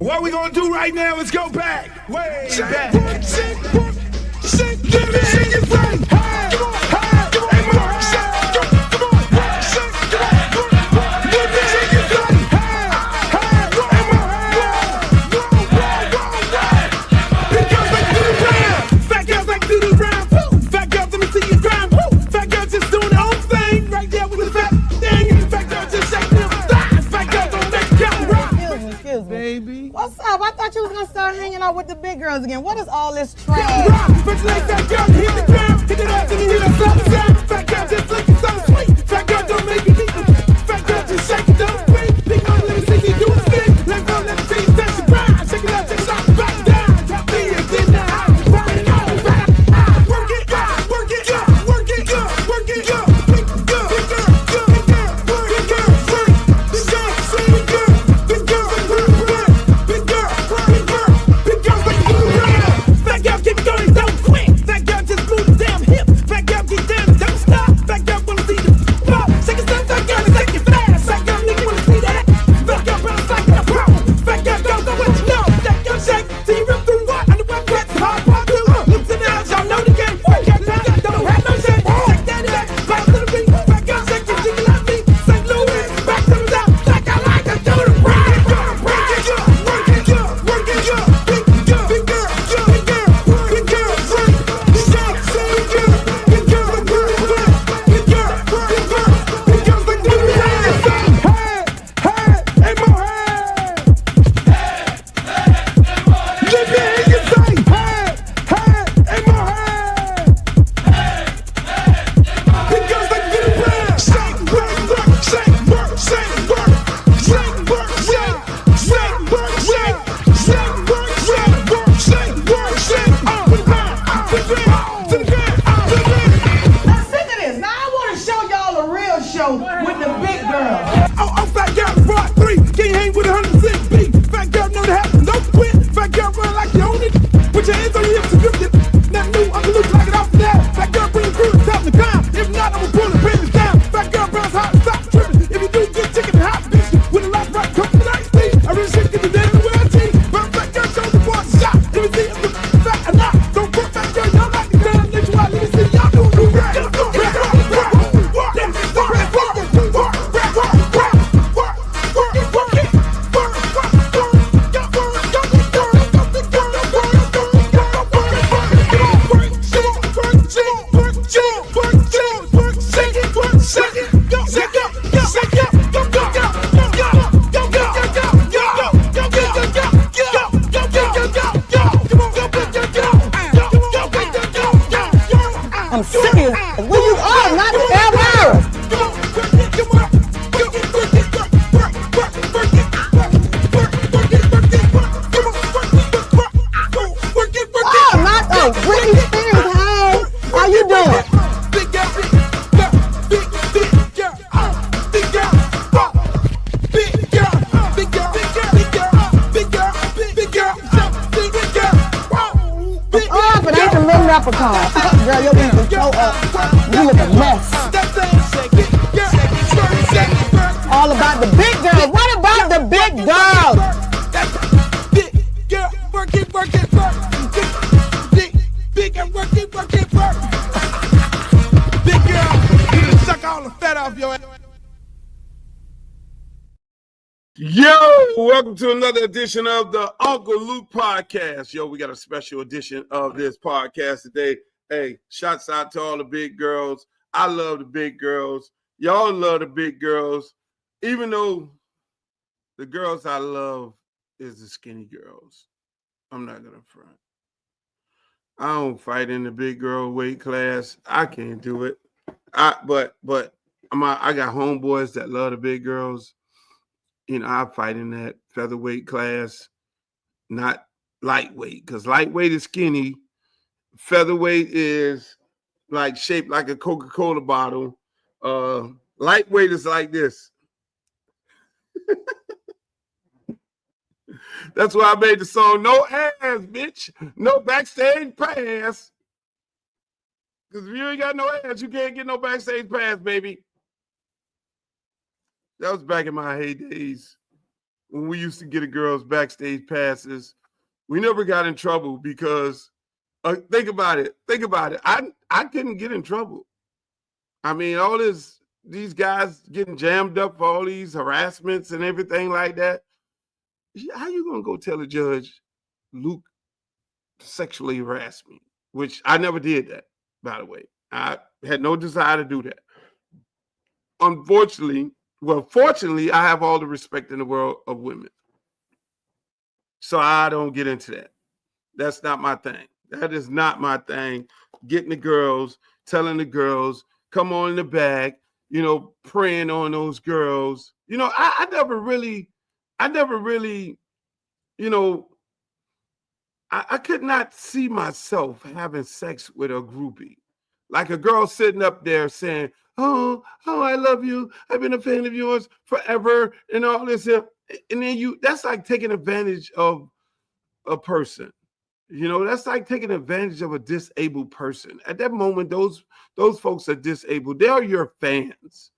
What we gonna do right now is go back, way back. Give me your friend. Hey, come on, hey, come on, come on, come on, come on. Give me your friend. Hey, big girls like to do the round. Fat girls like to do the round. Fat girls, let me see you grind. Fat girls just doing their own thing right there with the fat thing. Fat girls just shaking them thighs. Fat girls don't make it count. Excuse me. Baby. What's up? I thought you was gonna start hanging out with the big girls again. What is all this trash? Fat girl, hit the ground, hit it up, and you know something sound. Fat girl just looking so sweet. Fat girl don't make it eat. Fat girl just shake it, don't breathe. Big girl, let me see you do a spin. Let go, let me see you touch the ground. Shake it up, take it off, back down. Drop me in the house, burn it all back. Work it, work it, work it, work it, big girl, big girl, big girl, big girl, big girl, big girl, big girl, big girl, big girl, big girl, like you around. Fat girl, keep going, don't quit. Fat girl, just move the damn hip. Fat girl, get down, don't stop. Fat girl, wanna see the pop. Shake it, fat girl, shake it fast. Fat girl, nigga, wanna see that. Fat girl, bounce like a pro. Fat girl, don't know what you know. Fat girl, shake till you rip through what? On the wet wet, hard part two. Lips and outs, y'all know the game. Fat girl, don't have no shame. Shake that back, back to the beat. Fat girl, shake it, jiggle like me. St. Louis, back to the top. Like I like to do the ride. Work it, work it, work it, big girl, big girl, big girl, big girl, big girl, big girl, big girl, big girl, big girl, big girl, like do the dance. Hey, hey, more hey. Let me hear you say, hey, more hey. Big girls like do the dance. Shake, work, shake, work, shake, work, shake, work, shake, shake, work, shake, shake, work, shake, work, shake, work, shake. To the ground, to the ground, to the ground, to the ground. Now sick of this. Now I want to show y'all a real show with the big girls. Oh, fat girl, part 3. Can't hang with 106 beat. Fat girl know the happen, no quit. Fat girl run like you own it. Put your hands on your hips and grip it. Not new, I'm look like it off the net. Fat girl bring the crew to top the ground. If not, I'ma pull the business down. Fat girl bounce hot, stop tripping. If you do, get chicken and hot bitch. With a lot right, come to the night speed. I really shit get the damn way I team. But fat girl show the boy shot. Let me see if the fat or not. Don't put fat girl, y'all like the damn nigga. Let me see y'all do the rap. I'm serious. Where you are, not ever. Oh, not the Britney Spears. Hey, how you doing? Big girl, big girl, big girl, big girl, big girl, big girl, big girl, big girl, big girl. Oh, but ain't the little leprechaun. Girl, your wings is so up. You look a mess. All about the big girls. What about the big girls? Big girl, work it, work it, work. Big girl, work it, work it, work. Big girl, you done suck all the fat off your ass. Yo, welcome to another edition of the Uncle Luke podcast. Yo, we got a special edition of this podcast today. Hey, shouts out to all the big girls. I love the big girls. Y'all love the big girls. Even though the girls I love is the skinny girls. I'm not gonna front. I don't fight in the big girl weight class. I can't do it. But I got homeboys that love the big girls. You know, I fight in that featherweight class, not lightweight, because lightweight is skinny. Featherweight is like shaped like a Coca-Cola bottle. Lightweight is like this. That's why I made the song No Ass, bitch. No backstage pass. Because if you ain't got no ass, you can't get no backstage pass, baby. That was back in my heydays when we used to get a girls backstage passes, we never got in trouble because think about it. I couldn't get in trouble. I mean, these guys getting jammed up for all these harassments and everything like that. How you gonna go tell a judge Luke sexually harassed me? Which I never did that, by the way. I had no desire to do that. Fortunately, I have all the respect in the world of women. So I don't get into that. That's not my thing. That is not my thing. Getting the girls, telling the girls, come on in the bag, preying on those girls. I never really, I could not see myself having sex with a groupie. Like a girl sitting up there saying, oh, I love you. I've been a fan of yours forever and all this. And then that's like taking advantage of a person. That's like taking advantage of a disabled person. At that moment, those folks are disabled. They are your fans.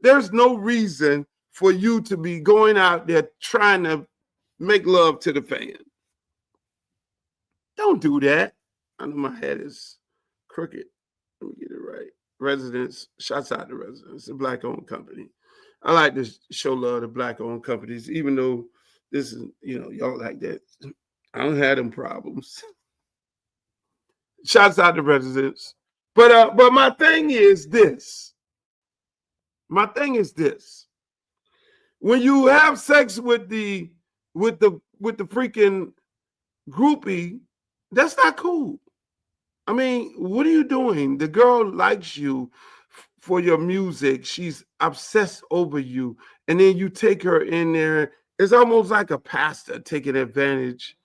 There's no reason for you to be going out there trying to make love to the fan. Don't do that. I know my head is crooked. Let me get it right. Residents, shouts out to Residents, a Black-owned company. I like to show love to Black-owned companies, even though this is, y'all like that. I don't have them problems. Shouts out to Residents. But my thing is this. When you have sex with the freaking groupie, that's not cool. I mean, what are you doing? The girl likes you for your music. She's obsessed over you. And then you take her in there. It's almost like a pastor taking advantage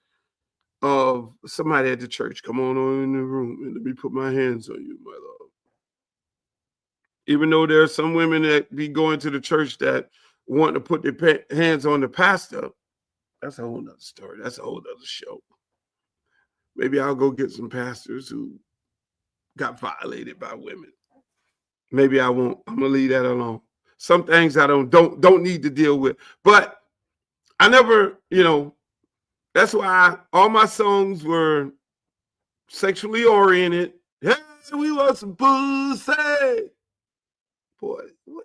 of somebody at the church. Come on in the room and let me put my hands on you, my love. Even though there are some women that be going to the church that want to put their hands on the pastor, that's a whole nother story. That's a whole other show. Maybe I'll go get some pastors who got violated by women. Maybe I won't. I'm gonna leave that alone. Some things I don't need to deal with. But I never, that's why all my songs were sexually oriented. Hey, we want some pussy. Boy,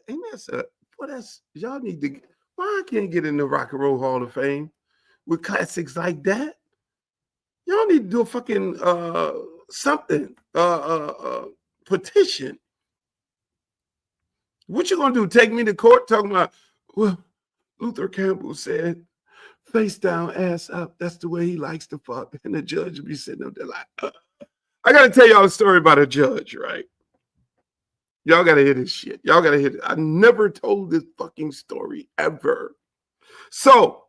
ain't that's y'all need to. Why I can't get in the Rock and Roll Hall of Fame with classics like that? Y'all need to do a fucking something, petition. What you gonna do? Take me to court talking about, well, Luther Campbell said, face down, ass up. That's the way he likes to fuck. And the judge will be sitting up there like, I gotta tell y'all a story about a judge, right? Y'all gotta hear this shit. Y'all gotta hear it. I never told this fucking story ever. So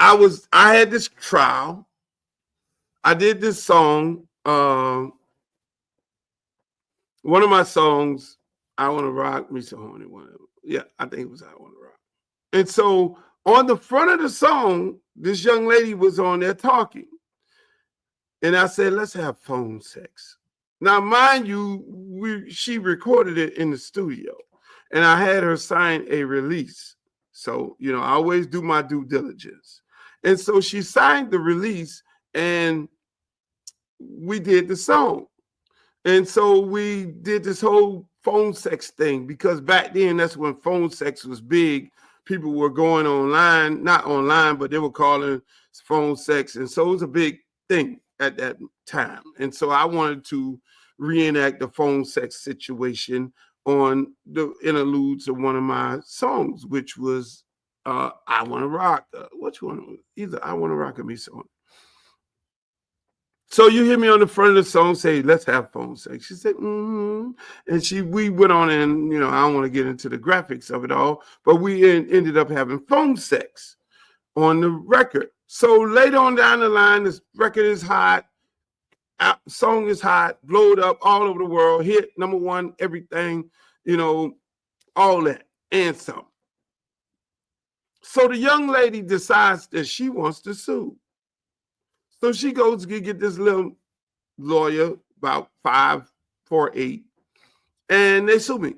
I had this trial. I did this song. One of my songs, I Want to Rock Me So Horny. Yeah, I think it was I Want to Rock. And so on the front of the song, this young lady was on there talking. And I said, let's have phone sex. Now, mind you, she recorded it in the studio. And I had her sign a release. So, I always do my due diligence. And so she signed the release and we did the song. And so we did this whole phone sex thing because back then, that's when phone sex was big. People were going online, not online, but they were calling phone sex. And so it was a big thing at that time. And so I wanted to reenact the phone sex situation on the interludes of one of my songs, which was I Want to Rock. Which one? Either I Want to Rock or Me So. So you hear me on the front of the song say, let's have phone sex. She said, mm-hmm. And we went on and, I don't want to get into the graphics of it all, but we ended up having phone sex on the record. So later on down the line, this record is hot. Song is hot, blowed up all over the world, hit number one, everything, all that and some. So the young lady decides that she wants to sue. So she goes to get this little lawyer, about 5'8", and they sue me.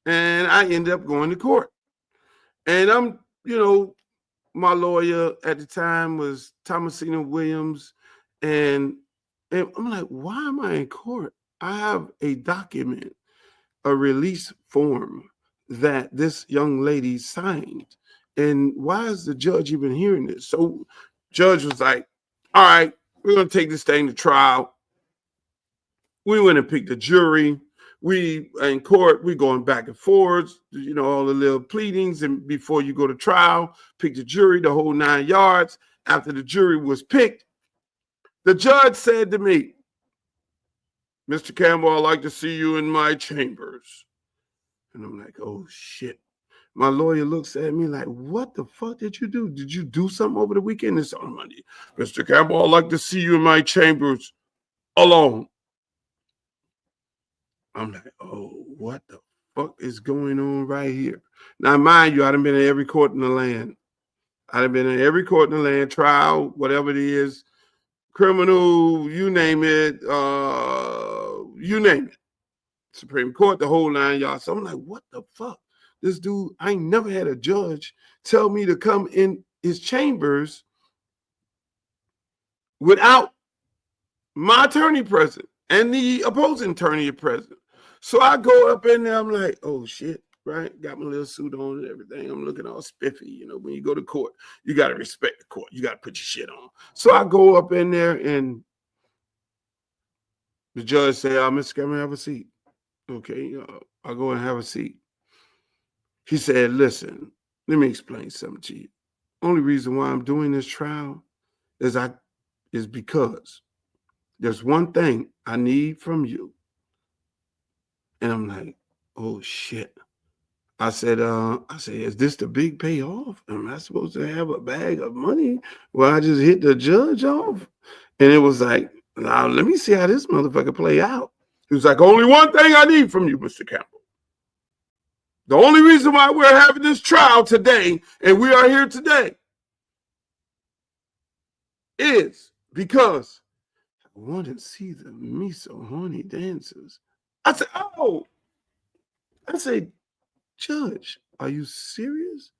And I ended up going to court. And I'm you know, my lawyer at the time was Thomasina Williams, and I'm like, why am I in court? I have a document, a release form that this young lady signed. And why is the judge even hearing this? So judge was like, all right, we're going to take this thing to trial. We went and picked a jury. We in court, we going back and forth, you know, all the little pleadings. And before you go to trial, pick the jury, the whole 9 yards. After the jury was picked, the judge said to me, Mr. Campbell, I'd like to see you in my chambers. And I'm like, oh, shit. My lawyer looks at me like, what the fuck did you do? Did you do something over the weekend? It's on Monday. Mr. Campbell, I'd like to see you in my chambers alone. I'm like, oh, what the fuck is going on right here? Now, mind you, I done been in every court in the land. I done been in every court in the land, trial, whatever it is, criminal, you name it, you name it. Supreme Court, the whole 9 yards. So I'm like, what the fuck? This dude, I ain't never had a judge tell me to come in his chambers without my attorney present and the opposing attorney present. So I go up in there, I'm like, oh shit, right? Got my little suit on and everything. I'm looking all spiffy. You know, when you go to court, you got to respect the court. You got to put your shit on. So I go up in there and the judge say, Mr. Cameron, have a seat. Okay, I'll go and have a seat. He said, listen, let me explain something to you. Only reason why I'm doing this trial is because there's one thing I need from you. And I'm like, oh shit. I said, is this the big payoff? Am I supposed to have a bag of money where I just hit the judge off? And it was like, now let me see how this motherfucker play out. He was like, only one thing I need from you, Mr. Campbell. The only reason why we're having this trial today and we are here today is because I want to see the Me So Horny dancers. I said, oh. I said, Judge, are you serious?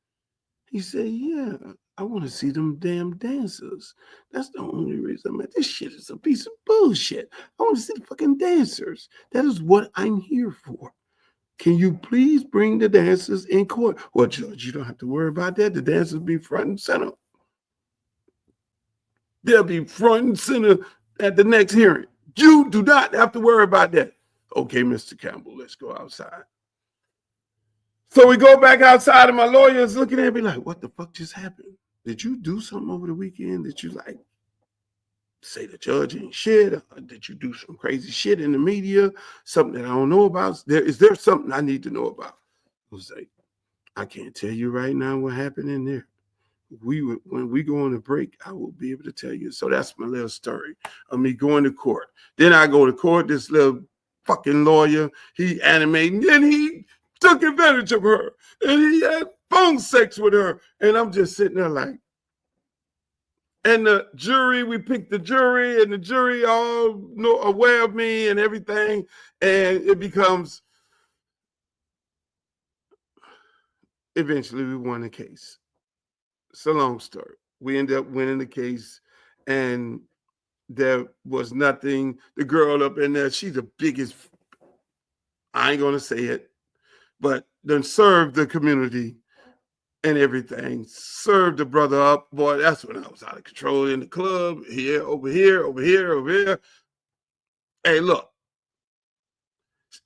He said, yeah, I want to see them damn dancers. That's the only reason. This shit is a piece of bullshit. I want to see the fucking dancers. That is what I'm here for. Can you please bring the dancers in court? Well, Judge, you don't have to worry about that. The dancers be front and center. They'll be front and center at the next hearing. You do not have to worry about that. Okay, Mr. Campbell, let's go outside. So we go back outside and my lawyer is looking at me like, what the fuck just happened? Did you do something over the weekend that you like say the judge ain't shit? Or did you do some crazy shit in the media? Something that I don't know about? Is there something I need to know about? I was like, I can't tell you right now what happened in there. When we go on a break, I will be able to tell you. So that's my little story of me going to court. Then I go to court, this little fucking lawyer, he animating, and he took advantage of her, and he had phone sex with her. And I'm just sitting there like, and the jury, we picked the jury, and the jury all aware of me and everything. And it becomes, eventually we won the case. It's a long story. We ended up winning the case, and there was nothing. The girl up in there, she's the biggest, I ain't going to say it, but then served the community and everything. Served the brother up. Boy, that's when I was out of control in the club. Here, over here, over here, over here. Hey, look.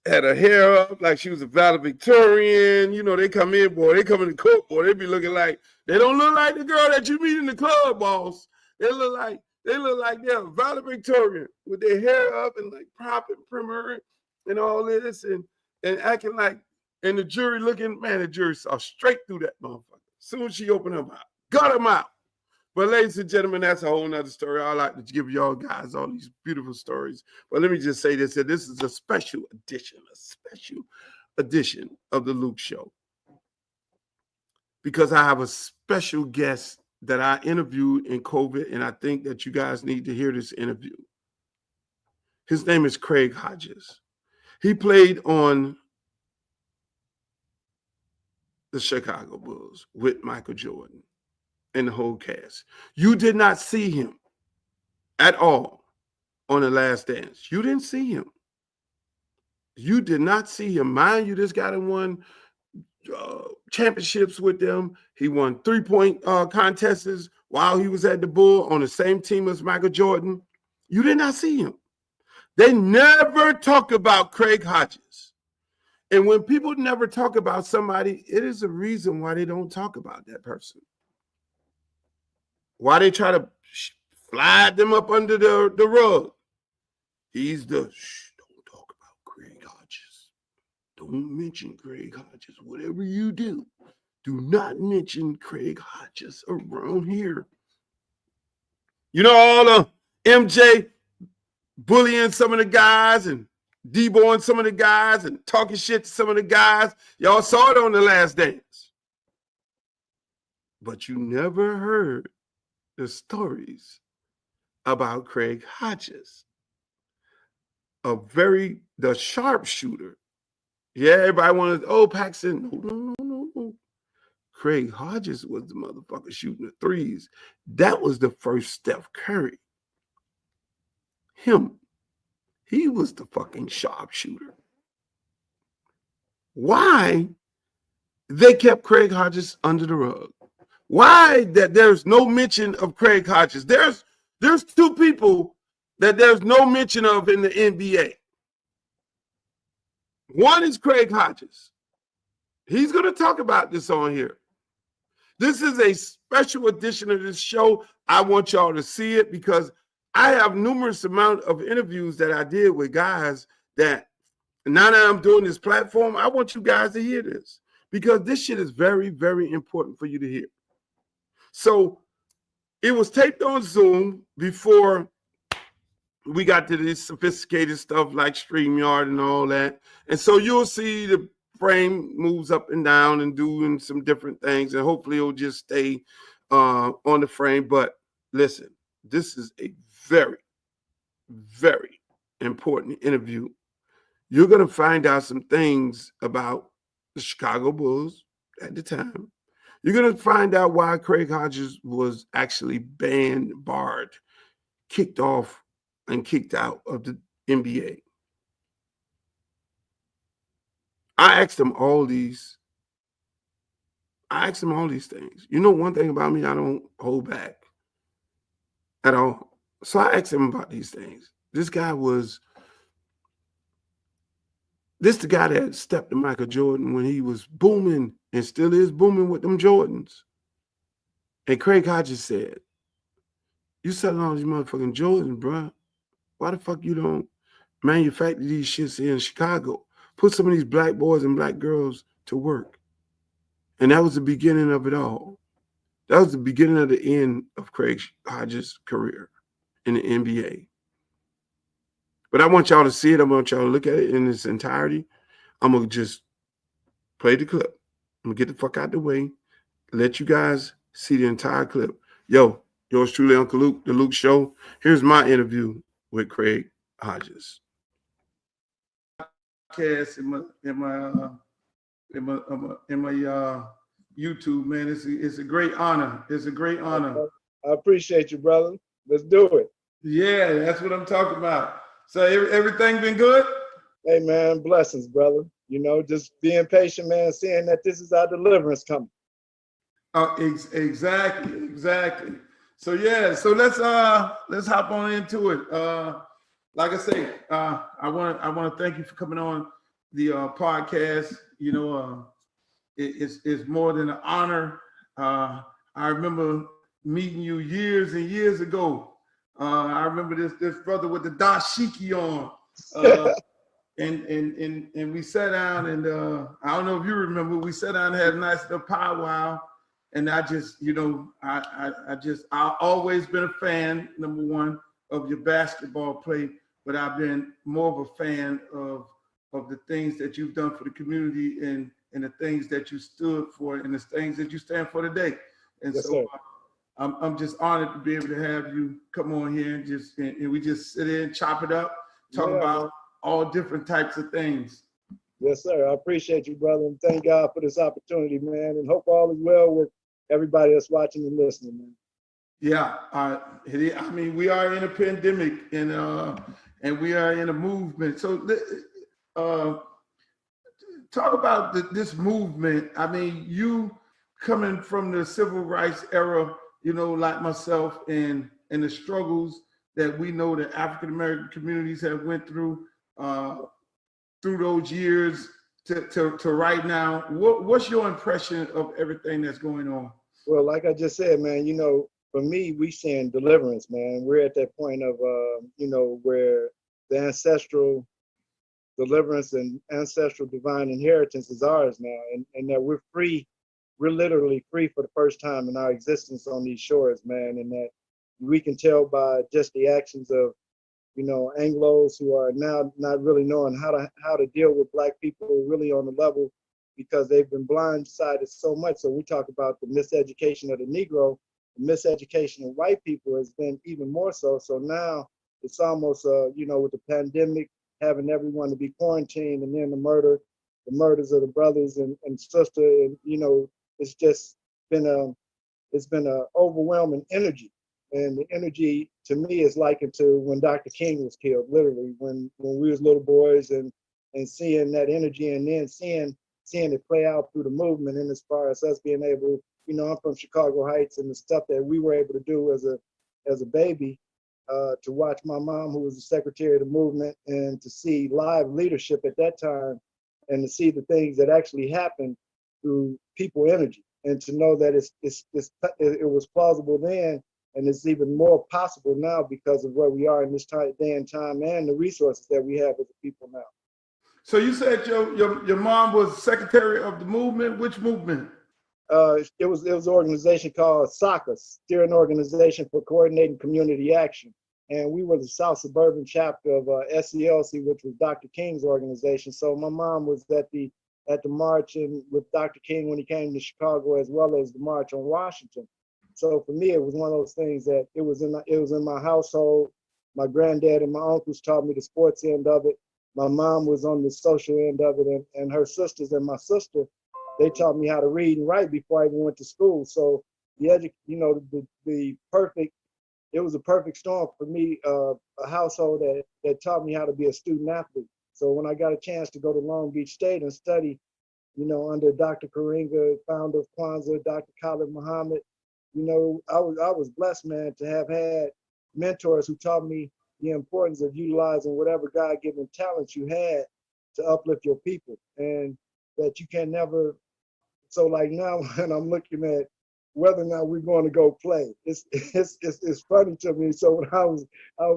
Had her hair up like she was a valedictorian. You know, they come in, boy. They come in the court, boy. They be looking like, they don't look like the girl that you meet in the club, boss. They look like they're a valedictorian with their hair up and like prop and primer and all this and acting like, and the jury looking, man, the jury saw straight through that motherfucker. As soon as she opened her mouth, got him out. But ladies and gentlemen, that's a whole nother story. I like to give y'all guys all these beautiful stories. But let me just say this, that this is a special edition of the Luke Show. Because I have a special guest that I interviewed in COVID, and I think that you guys need to hear this interview. His name is Craig Hodges. He played on the Chicago Bulls with Michael Jordan and the whole cast. You did not see him at all on The Last Dance. You didn't see him. You did not see him. Mind you, this guy that won championships with them. He won 3-point contests while he was at the Bull on the same team as Michael Jordan. You did not see him. They never talk about Craig Hodges. And when people never talk about somebody, it is a reason why they don't talk about that person. Why they try to slide them up under the rug. He's the, don't talk about Craig Hodges. Don't mention Craig Hodges. Whatever you do not mention Craig Hodges around here. You know, all the MJ bullying some of the guys and deboing some of the guys and talking shit to some of the guys. Y'all saw it on The Last Dance. But you never heard the stories about Craig Hodges, the sharpshooter. Yeah, everybody wanted, Paxson. No. Craig Hodges was the motherfucker shooting the threes. That was the first Steph Curry. Him. He was the fucking sharpshooter. Why they kept Craig Hodges under the rug? Why that there's no mention of Craig Hodges? There's two people that there's no mention of in the NBA. One is Craig Hodges. He's going to talk about this on here. This is a special edition of this show. I want y'all to see it because I have numerous amount of interviews that I did with guys that now that I'm doing this platform, I want you guys to hear this because this shit is very, very important for you to hear. So it was taped on Zoom before we got to this sophisticated stuff like StreamYard and all that. And so you'll see the frame moves up and down and doing some different things. And hopefully it'll just stay on the frame. But listen, this is a very, very important interview. You're going to find out some things about the Chicago Bulls at the time. You're going to find out why Craig Hodges was actually banned, barred, kicked off, and kicked out of the NBA. I asked him all these things. You know one thing about me, I don't hold back at all. So I asked him about these things. This the guy that stepped to Michael Jordan when he was booming and still is booming with them Jordans. And Craig Hodges said, you selling all these motherfucking Jordans, bro. Why the fuck you don't manufacture these shits here in Chicago? Put some of these black boys and black girls to work. And that was the beginning of it all. That was the beginning of the end of Craig Hodges' career in the NBA. But I want y'all to see it. I want y'all to look at it in its entirety. I'm going to just play the clip. I'm going to get the fuck out the way. Let you guys see the entire clip. Yo, yours truly, Uncle Luke, The Luke Show. Here's my interview with Craig Hodges. Podcast in my YouTube, man. It's a great honor. It's a great honor. I appreciate you, brother. Let's do it. Yeah, that's what I'm talking about. So everything been good? Hey, man, blessings, brother. You know, just being patient, man, seeing that this is our deliverance coming. Exactly. So yeah, so let's hop on into it. Like I say, I want to thank you for coming on the podcast. You know, it's more than an honor. I remember meeting you years and years ago. I remember this brother with the dashiki on, and we sat down and I don't know if you remember, we sat down and had a nice little powwow. And I just, you know, I've always been a fan, number one, of your basketball play, but I've been more of a fan of the things that you've done for the community and the things that you stood for and the things that you stand for today. And yes, so I'm just honored to be able to have you come on here and we just sit in, chop it up, talk about all different types of things. Yes, sir. I appreciate you, brother, and thank God for this opportunity, man. And hope all is well with everybody that's watching and listening, man. Yeah, I mean, we are in a pandemic, and we are in a movement. So, talk about this movement. I mean, you coming from the civil rights era, you know, like myself, and the struggles that we know that African American communities have went through those years to right now. What's your impression of everything that's going on? Well, like I just said, man, you know, for me, we seeing deliverance, man. We're at that point of, you know, where the ancestral deliverance and ancestral divine inheritance is ours now, and that we're free. We're literally free for the first time in our existence on these shores, man, and that we can tell by just the actions of, you know, Anglos who are now not really knowing how to deal with Black people really on the level, because they've been blindsided so much. So we talk about the miseducation of the Negro, the miseducation of white people has been even more so. So now it's almost, you know, with the pandemic, having everyone to be quarantined, and then the murders of the brothers and sister, and you know, it's just been a overwhelming energy. And the energy to me is likened to when Dr. King was killed, literally, when we was little boys, and seeing that energy, and then seeing it play out through the movement. And as far as us being able, you know, I'm from Chicago Heights, and the stuff that we were able to do as a baby, to watch my mom, who was the secretary of the movement, and to see live leadership at that time, and to see the things that actually happened through people energy, and to know that it was plausible then, and it's even more possible now because of where we are in this day and time, and the resources that we have as a people now. So you said your mom was secretary of the movement. Which movement? It was an organization called SOCA, Steering Organization for Coordinating Community Action, and we were the South Suburban chapter of SCLC, which was Dr. King's organization. So my mom was at the march and with Dr. King when he came to Chicago, as well as the march on Washington. So for me, it was one of those things that it was in my household. My granddad and my uncles taught me the sports end of it. My mom was on the social end of it, and her sisters and my sister, they taught me how to read and write before I even went to school. So it was a perfect storm for me, a household that taught me how to be a student athlete. So when I got a chance to go to Long Beach State and study, you know, under Dr. Karinga, founder of Kwanzaa, Dr. Khalid Muhammad, you know, I was blessed, man, to have had mentors who taught me the importance of utilizing whatever God-given talents you had to uplift your people, and that you can never. So like now, when I'm looking at whether or not we're going to go play, it's funny to me. So when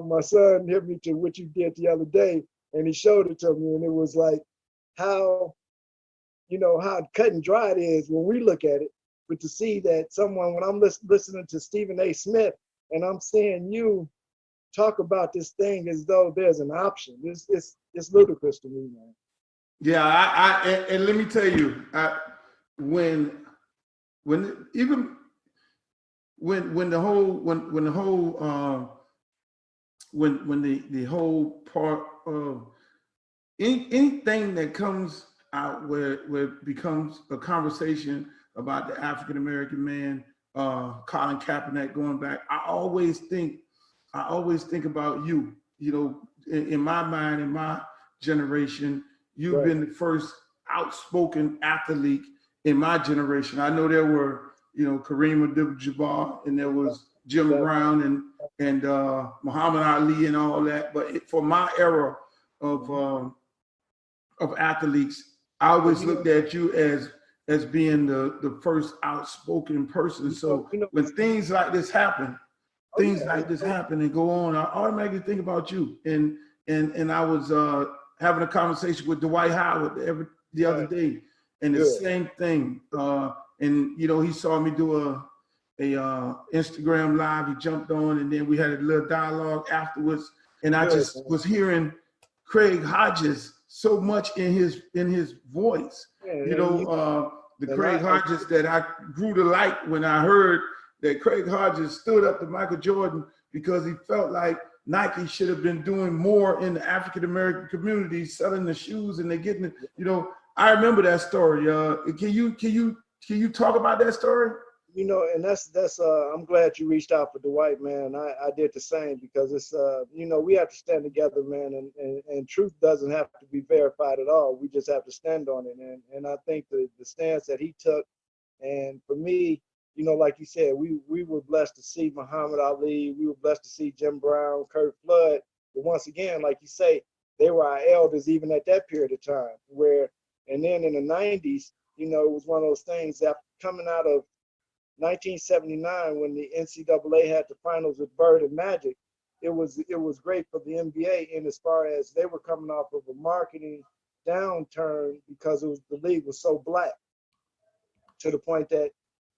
my son hit me to what you did the other day, and he showed it to me, and it was like how, you know, how cut and dry it is when we look at it. But to see that someone, when I'm listening to Stephen A. Smith, and I'm seeing you talk about this thing as though there's an option, it's ludicrous to me, man. Yeah, and let me tell you, when the whole part of anything that comes out where it becomes a conversation about the African American man, Colin Kaepernick going back, I always think about you. You know, in my mind, in my generation, you've Right. been the first outspoken athlete in my generation. I know there were, you know, Kareem Abdul-Jabbar, and there was Jim Brown and Muhammad Ali and all that. But for my era of athletes, I always looked at you as being the first outspoken person. So when things like this happen, and go on, I automatically think about you. And I was having a conversation with Dwight Howard the other day, and the same thing. And you know, he saw me do a Instagram live. He jumped on, and then we had a little dialogue afterwards. And I just was hearing Craig Hodges so much in his voice. You know, the Craig Hodges that I grew to like when I heard that Craig Hodges stood up to Michael Jordan because he felt like Nike should have been doing more in the African American community, selling the shoes, and they're getting it. You know, I remember that story. Can you talk about that story? You know, and that's I'm glad you reached out for Dwight, man. I did the same, because it's you know, we have to stand together, man, and truth doesn't have to be verified at all. We just have to stand on it. And I think the stance that he took, and for me, you know, like you said, we were blessed to see Muhammad Ali, we were blessed to see Jim Brown, Kurt Flood, but once again, like you say, they were our elders even at that period of time. And then in the 90s, you know, it was one of those things that coming out of 1979, when the NCAA had the finals with Bird and Magic, it was great for the NBA in as far as they were coming off of a marketing downturn, because the league was so black, to the point that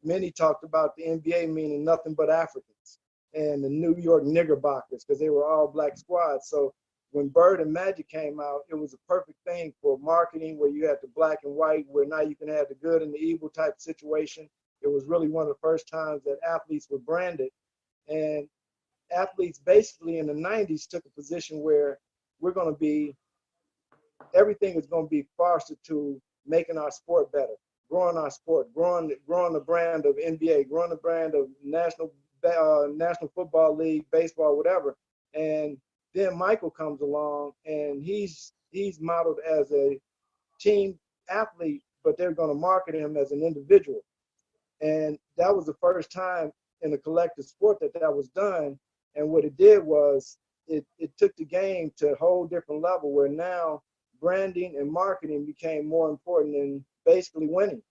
many talked about the NBA meaning nothing but Africans, and the New York Knickerbockers, because they were all black squads. So when Bird and Magic came out, it was a perfect thing for marketing, where you had the black and white, where now you can have the good and the evil type situation. It was really one of the first times that athletes were branded. And athletes basically in the 90s took a position where everything is going to be fostered to making our sport better, growing our sport, growing the brand of NBA, growing the brand of National Football League, baseball, whatever. And then Michael comes along, and he's modeled as a team athlete, but they're going to market him as an individual. And that was the first time in a collective sport that was done. And what it did was it took the game to a whole different level, where now branding and marketing became more important than basically winning.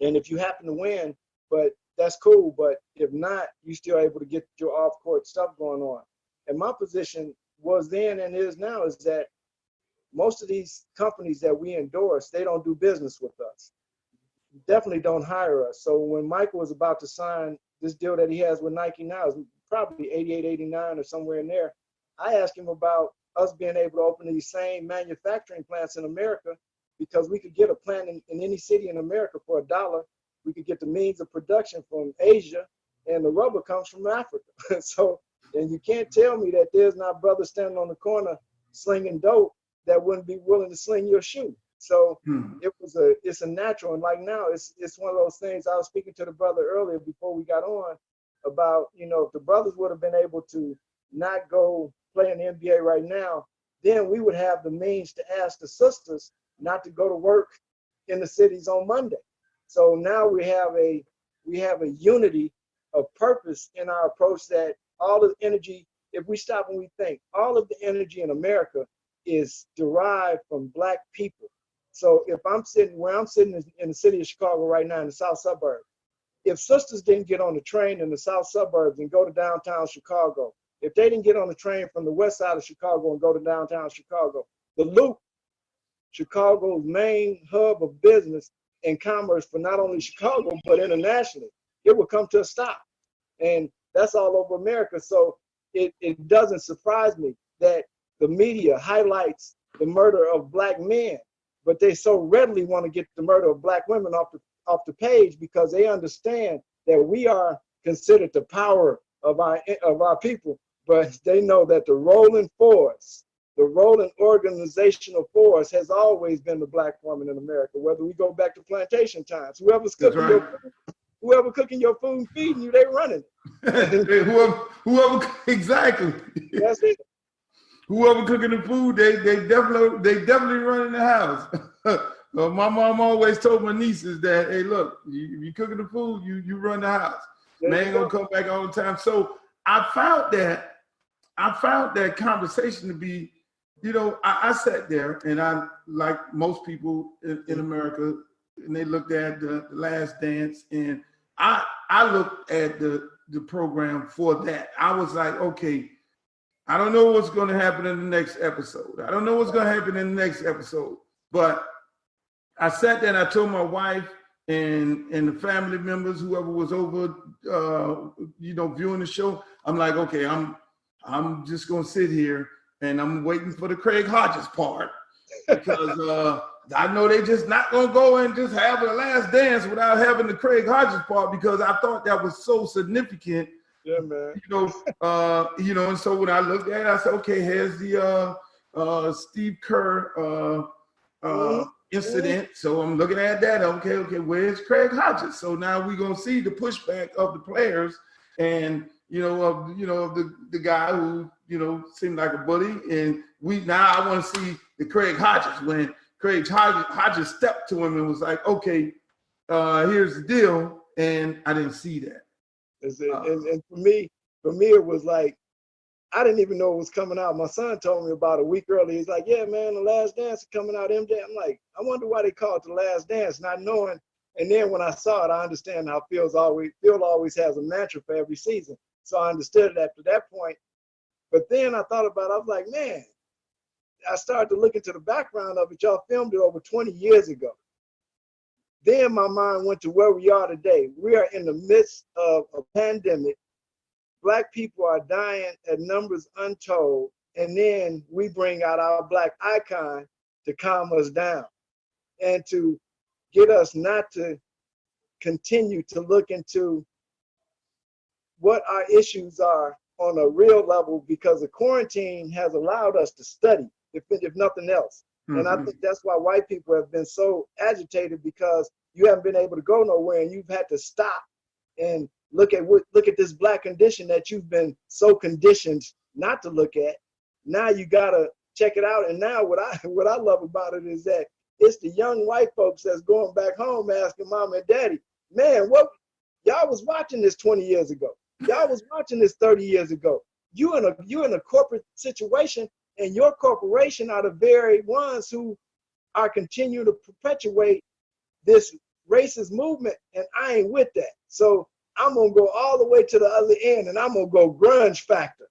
And if you happen to win, but that's cool. But if not, you're still able to get your off-court stuff going on. And my position was then and is now is that most of these companies that we endorse, they don't do business with us. Definitely don't hire us. So when Michael was about to sign this deal that he has with Nike now, is probably 88, 89 or somewhere in there, I asked him about us being able to open these same manufacturing plants in America, because we could get a plant in any city in America for $1. We could get the means of production from Asia, and the rubber comes from Africa. So, and you can't tell me that there's not brothers standing on the corner slinging dope that wouldn't be willing to sling your shoe. So it's a natural. And like now, it's one of those things. I was speaking to the brother earlier before we got on about, you know, if the brothers would have been able to not go play in the NBA right now, then we would have the means to ask the sisters not to go to work in the cities on Monday. So now we have a unity of purpose in our approach, that all of the energy, if we stop and we think, all of the energy in America is derived from Black people. So if I'm sitting in the city of Chicago right now in the South Suburbs, if sisters didn't get on the train in the South Suburbs and go to downtown Chicago, if they didn't get on the train from the west side of Chicago and go to downtown Chicago, the Loop, Chicago's main hub of business and commerce for not only Chicago, but internationally, it would come to a stop. And that's all over America. So it doesn't surprise me that the media highlights the murder of Black men, but they so readily want to get the murder of Black women off the page, because they understand that we are considered the power of our people. But they know that the rolling organizational force has always been the Black woman in America, whether we go back to plantation times. Whoever's cooking your food, whoever cooking your food and feeding you, they running it. whoever, exactly. That's it. Whoever cooking the food, they definitely running the house. My mom always told my nieces that, hey, look, if you cooking the food, you run the house. Man ain't gonna come back all the time. So I found that conversation to be, you know, I sat there and I, like most people in America, and they looked at the Last Dance, and I looked at the program for that. I was like, okay, I don't know what's going to happen in the next episode. I don't know what's going to happen in the next episode. But I sat there and I told my wife and the family members, whoever was over, viewing the show, I'm like, okay, I'm just going to sit here and I'm waiting for the Craig Hodges part, because I know they just not going to go and just have a Last Dance without having the Craig Hodges part, because I thought that was so significant Yeah, man. And so when I looked at it, I said, okay, here's the Steve Kerr incident. So I'm looking at that. Okay, where's Craig Hodges? So now we're gonna see the pushback of the players, and the guy who seemed like a bully, and I want to see the Craig Hodges when Craig Hodges stepped to him and was like, okay, here's the deal, and I didn't see that. And for me, it was like, I didn't even know it was coming out. My son told me about a week earlier. He's like, yeah, man, The Last Dance is coming out, MJ. I'm like, I wonder why they call it The Last Dance, not knowing. And then when I saw it, I understand how Phil always has a mantra for every season. So I understood it after that point. But then I thought about it. I was like, man, I started to look into the background of it. Y'all filmed it over 20 years ago. Then my mind went to where we are today. We are in the midst of a pandemic. Black people are dying at numbers untold. And then we bring out our Black icon to calm us down and to get us not to continue to look into what our issues are on a real level, because the quarantine has allowed us to study, if nothing else. Mm-hmm. And I think that's why white people have been so agitated, because you haven't been able to go nowhere and you've had to stop and look at this Black condition that you've been so conditioned not to look at. Now you gotta check it out. And now what I love about it is that it's the young white folks that's going back home asking mom and daddy, man, what y'all was watching this 20 years ago. Y'all was watching this 30 years ago. You in a corporate situation, and your corporation are the very ones who are continuing to perpetuate this racist movement, and I ain't with that. So I'm gonna go all the way to the other end, and I'm gonna go grunge factor.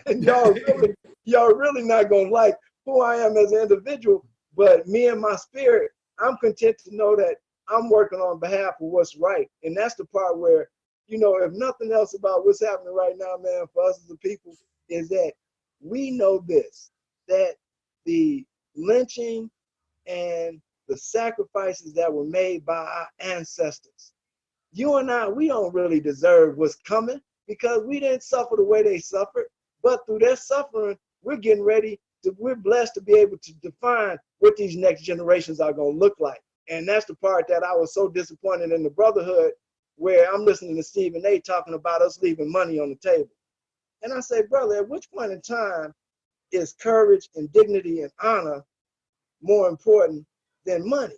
And y'all really not gonna like who I am as an individual, but me and my spirit, I'm content to know that I'm working on behalf of what's right. And that's the part where, if nothing else about what's happening right now, man, for us as a people, is that we know this, that the lynching and the sacrifices that were made by our ancestors, you and I, we don't really deserve what's coming, because we didn't suffer the way they suffered. But through their suffering, we're blessed to be able to define what these next generations are going to look like. And that's the part that I was so disappointed in the brotherhood, where I'm listening to Stephen A. talking about us leaving money on the table. And I say, brother, at which point in time is courage and dignity and honor more important than money?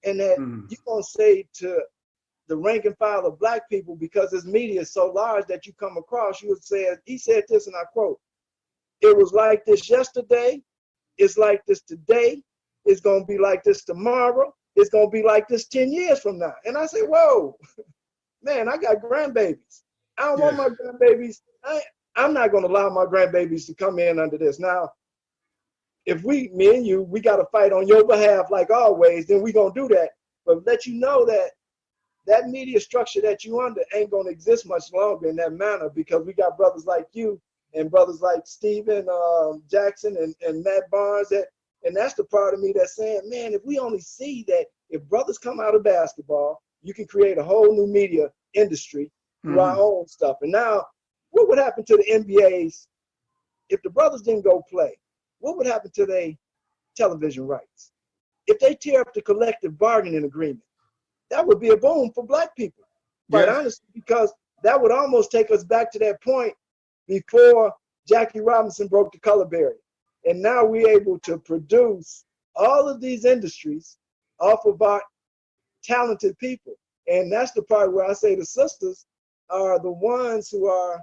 And that you're going to say to the rank and file of Black people, because this media is so large that you come across, you would say, he said this, and I quote, "It was like this yesterday, it's like this today, it's going to be like this tomorrow, it's going to be like this 10 years from now." And I say, whoa, man, I got grandbabies. I don't want my grandbabies. I'm not going to allow my grandbabies to come in under this. Now, if me and you, we got to fight on your behalf like always, then we're going to do that. But let you know that that media structure that you under ain't going to exist much longer in that manner, because we got brothers like you and brothers like Steven Jackson and Matt Barnes. And that's the part of me that's saying, man, if we only see that if brothers come out of basketball, you can create a whole new media industry through our own stuff. And now, what would happen to the NBAs if the brothers didn't go play? What would happen to their television rights? If they tear up the collective bargaining agreement, that would be a boom for Black people, quite honestly, because that would almost take us back to that point before Jackie Robinson broke the color barrier. And now we're able to produce all of these industries off of our talented people. And that's the part where I say the sisters are the ones who are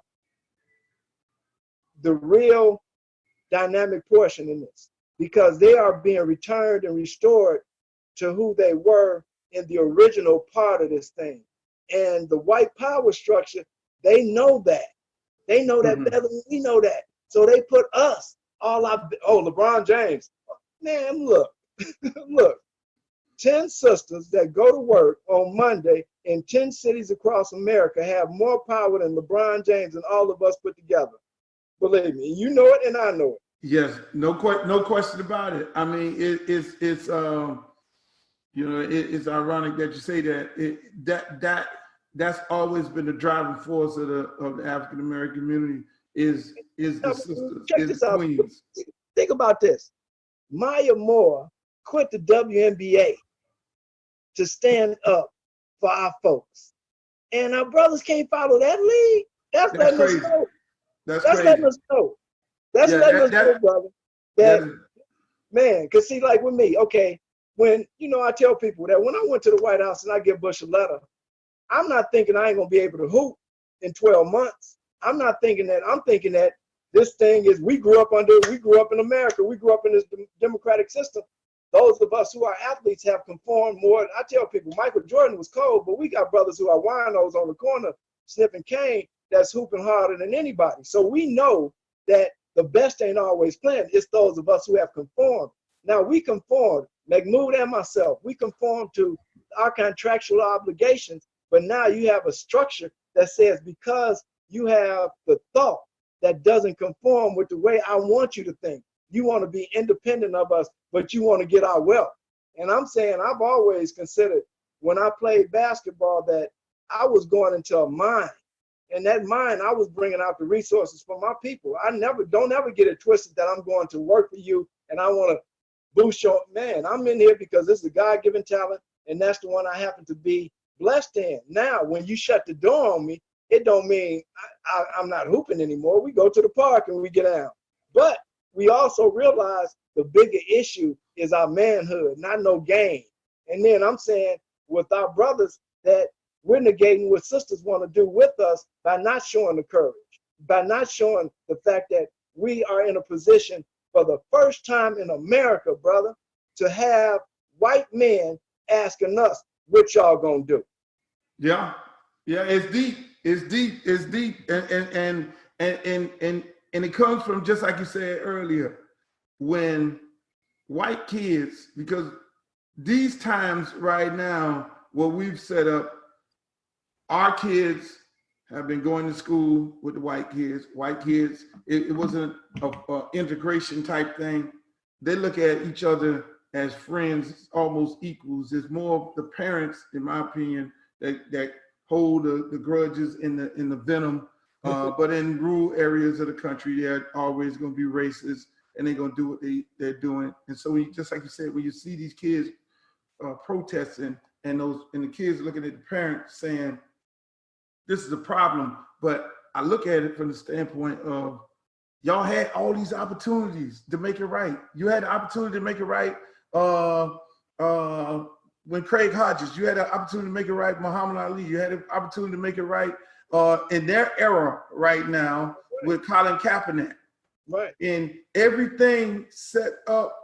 the real dynamic portion in this, because they are being returned and restored to who they were in the original part of this thing. And the white power structure, they know that. They know that better than we know that. So they put us LeBron James. Man, look, look, 10 sisters that go to work on Monday in 10 cities across America have more power than LeBron James and all of us put together. Believe me, you know it and I know it. Yes, no question about it. I mean, it's ironic that you say that. that's always been the driving force of the African American community is the sisters, Check is this the out. queens. Think about this. Maya Moore quit the WNBA to stand up for our folks. And our brothers can't follow that lead. That's letting us crazy. know. That's That's crazy. letting us know. That's Yeah, letting us know, brother. That, that is, man, because see, like with me, okay, when, you know, I tell people that when I went to the White House and I give Bush a letter, I'm not thinking I ain't going to be able to hoop in 12 months. I'm not thinking that. I'm thinking that this thing is, we grew up in America. We grew up in this democratic system. Those of us who are athletes have conformed more. I tell people, Michael Jordan was cold, but we got brothers who are winos on the corner sniffing cane that's hooping harder than anybody. So we know that the best ain't always playing. It's those of us who have conformed. Now we conformed, Mahmoud and myself, we conform to our contractual obligations, but now you have a structure that says because you have the thought that doesn't conform with the way I want you to think, you want to be independent of us, but you want to get our wealth. And I'm saying I've always considered when I played basketball that I was going into a mine. And that mine, I was bringing out the resources for my people. Don't ever get it twisted that I'm going to work for you and I want to boost your, man, I'm in here because this is a God-given talent and that's the one I happen to be blessed in. Now, when you shut the door on me, it don't mean I'm not hooping anymore. We go to the park and we get out. But we also realize the bigger issue is our manhood, not no game. And then I'm saying with our brothers that we're negating what sisters want to do with us by not showing the courage, by not showing the fact that we are in a position for the first time in America, brother, to have white men asking us what y'all gonna do. yeah, it's deep. It's deep, and it comes from, just like you said earlier, when white kids, because these times right now, what we've set up, our kids have been going to school with the white kids. White kids, it wasn't a integration type thing. They look at each other as friends, almost equals. It's more of the parents, in my opinion, that hold the grudges in the venom. But in rural areas of the country, they're always going to be racist, and they're going to do what they're doing. And so, just like you said, when you see these kids protesting, and the kids looking at the parents saying, "This is a problem," but I look at it from the standpoint of y'all had all these opportunities to make it right. You had the opportunity to make it right. When Craig Hodges, you had an opportunity to make it right. Muhammad Ali, you had an opportunity to make it right in their era right now with Colin Kaepernick. Right. And everything set up.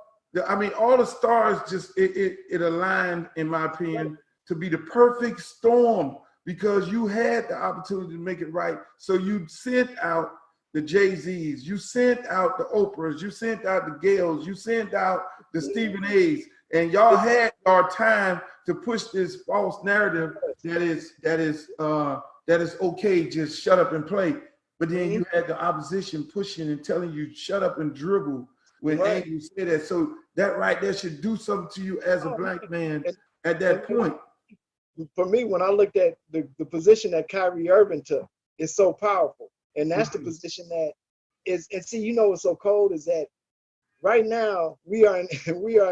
I mean, all the stars just it aligned, in my opinion, to be the perfect storm because you had the opportunity to make it right. So you sent out the Jay-Z's, you sent out the Oprahs, you sent out the Gales, you sent out the Stephen A's, and y'all had our time to push this false narrative that is okay, just shut up and play. But then you had the opposition pushing and telling you shut up and dribble when Andrew said that. So that right there should do something to you as a black man at that point. For me, when I looked at the position that Kyrie Irving took, it's so powerful. And that's the position that is, and see, you know what's so cold is that right now we are in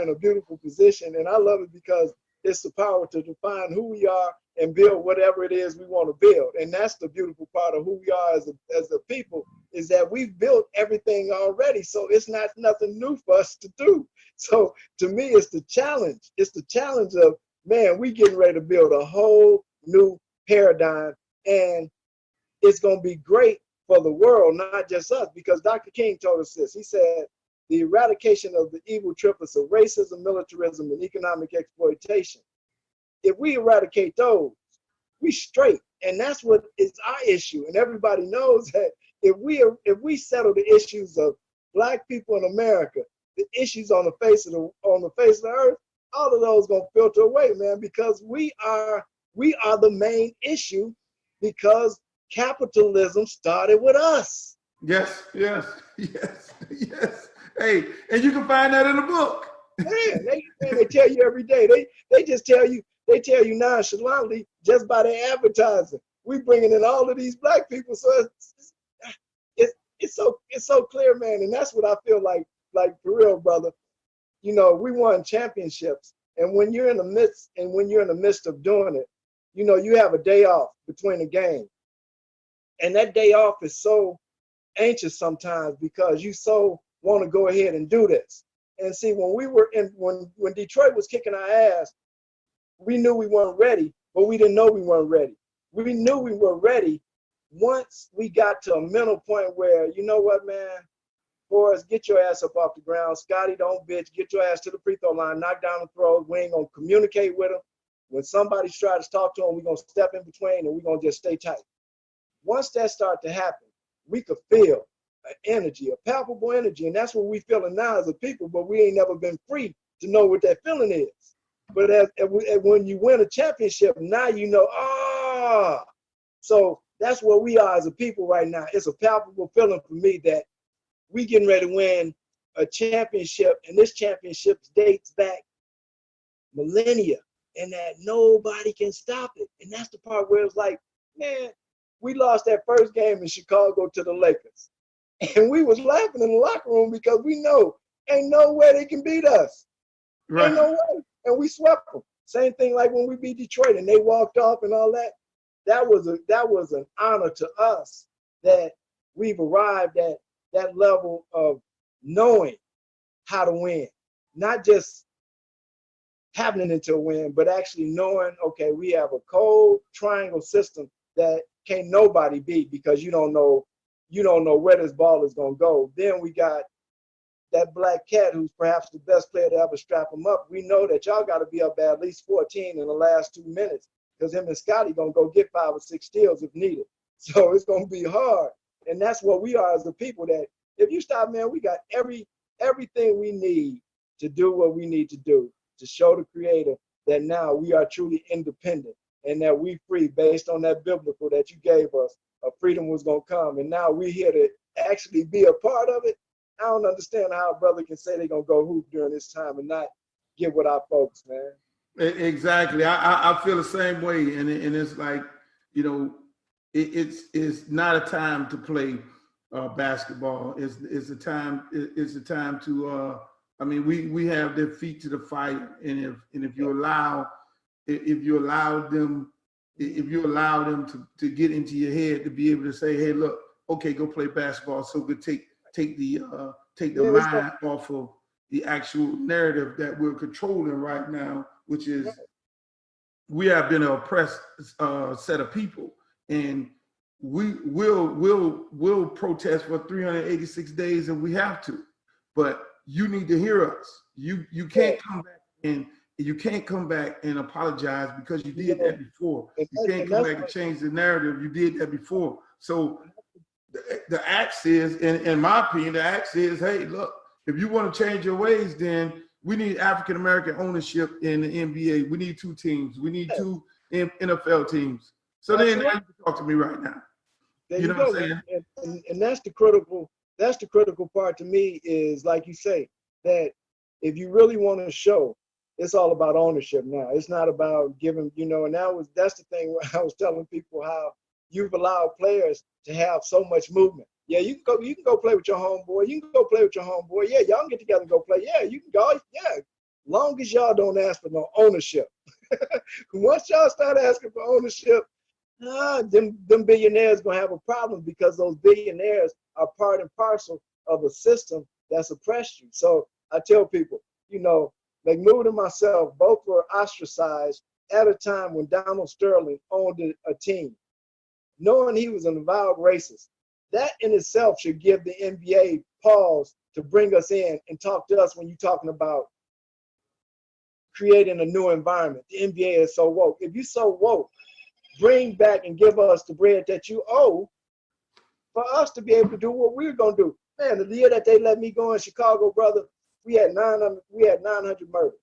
a beautiful position, and I love it because it's the power to define who we are and build whatever it is we want to build. And that's the beautiful part of who we are as a people, is that we've built everything already. So it's not nothing new for us to do. So to me, it's the challenge. It's the challenge of, man, we getting ready to build a whole new paradigm, and it's going to be great for the world, not just us, because Dr. King told us this. He said, the eradication of the evil triplets of racism, militarism, and economic exploitation. If we eradicate those, we straight. And that's what is our issue. And everybody knows that if we settle the issues of Black people in America, the issues on the face of the earth, all of those gonna filter away, man, because we are the main issue, because capitalism started with us. Yes. Hey, and you can find that in the book. Man, they tell you every day. They just tell you, They tell you nonchalantly just by their advertising. We bringing in all of these black people, so it's so clear, man. And that's what I feel like for real, brother. You know, we won championships, and when you're in the midst of doing it, you know, you have a day off between the game, and that day off is so anxious sometimes because you so want to go ahead and do this. And see, when Detroit was kicking our ass, we knew we weren't ready, but we didn't know we weren't ready. We knew we were ready once we got to a mental point where, you know what, man, Forrest, get your ass up off the ground. Scotty, don't bitch. Get your ass to the free throw line. Knock down the throws. We ain't going to communicate with them. When somebody tries to talk to them, we're going to step in between and we're going to just stay tight. Once that started to happen, we could feel an energy, a palpable energy. And that's what we feeling now as a people, but we ain't never been free to know what that feeling is. But when you win a championship, now you know, So that's where we are as a people right now. It's a palpable feeling for me that we getting ready to win a championship, and this championship dates back millennia, and that nobody can stop it. And that's the part where it's like, man, we lost that first game in Chicago to the Lakers. And we was laughing in the locker room because we know ain't no way they can beat us. Right. Ain't no way. And we swept them. Same thing like when we beat Detroit and they walked off and all that. That was an honor to us that we've arrived at that level of knowing how to win. Not just happening into a win, but actually knowing, okay, we have a cold triangle system that can't nobody beat because you don't know where this ball is gonna go. Then we got that black cat who's perhaps the best player to ever strap him up. We know that y'all got to be up at least 14 in the last 2 minutes because him and Scotty gonna go get 5 or 6 steals if needed. So it's gonna be hard, and that's what we are as the people. That if you stop, man, we got everything we need to do what we need to do to show the Creator that now we are truly independent and that we free based on that biblical that you gave us. A freedom was gonna come, and now we're here to actually be a part of it. I don't understand how a brother can say they're going to go hoop during this time and not get with our folks, man. Exactly. I feel the same way. And it's like, you know, it's not a time to play basketball. It's a time to, I mean, we have their feet to the fire. And if you allow them to get into your head to be able to say, hey, look, okay, go play basketball. So good, take the mind off of the actual narrative that we're controlling right now, which is we have been an oppressed set of people, and we will protest for 386 days if we have to. But you need to hear us. You can't come back and apologize because you did that before. You can't come back and change the narrative. You did that before. So the axe is, in my opinion, the axe is, hey, look, if you want to change your ways, then we need African-American ownership in the NBA. We need 2 teams. We need 2 NFL teams. So then you can talk to me right now. You know what I'm saying? And that's the critical part to me is, like you say, that if you really want to show, it's all about ownership now. It's not about giving, you know, and that's the thing where I was telling people how you've allowed players to have so much movement. Yeah, you can go play with your homeboy. You can go play with your homeboy. Yeah, y'all can get together and go play. Yeah, you can go. Yeah, long as y'all don't ask for no ownership. Once y'all start asking for ownership, them billionaires gonna have a problem because those billionaires are part and parcel of a system that's oppressed you. So I tell people, you know, like Mood and myself both were ostracized at a time when Donald Sterling owned a team, knowing he was an avowed racist. That in itself should give the NBA pause to bring us in and talk to us when you're talking about creating a new environment. The NBA is so woke. If you're so woke, bring back and give us the bread that you owe for us to be able to do what we're going to do. Man, the year that they let me go in Chicago, brother, we had 900 murders.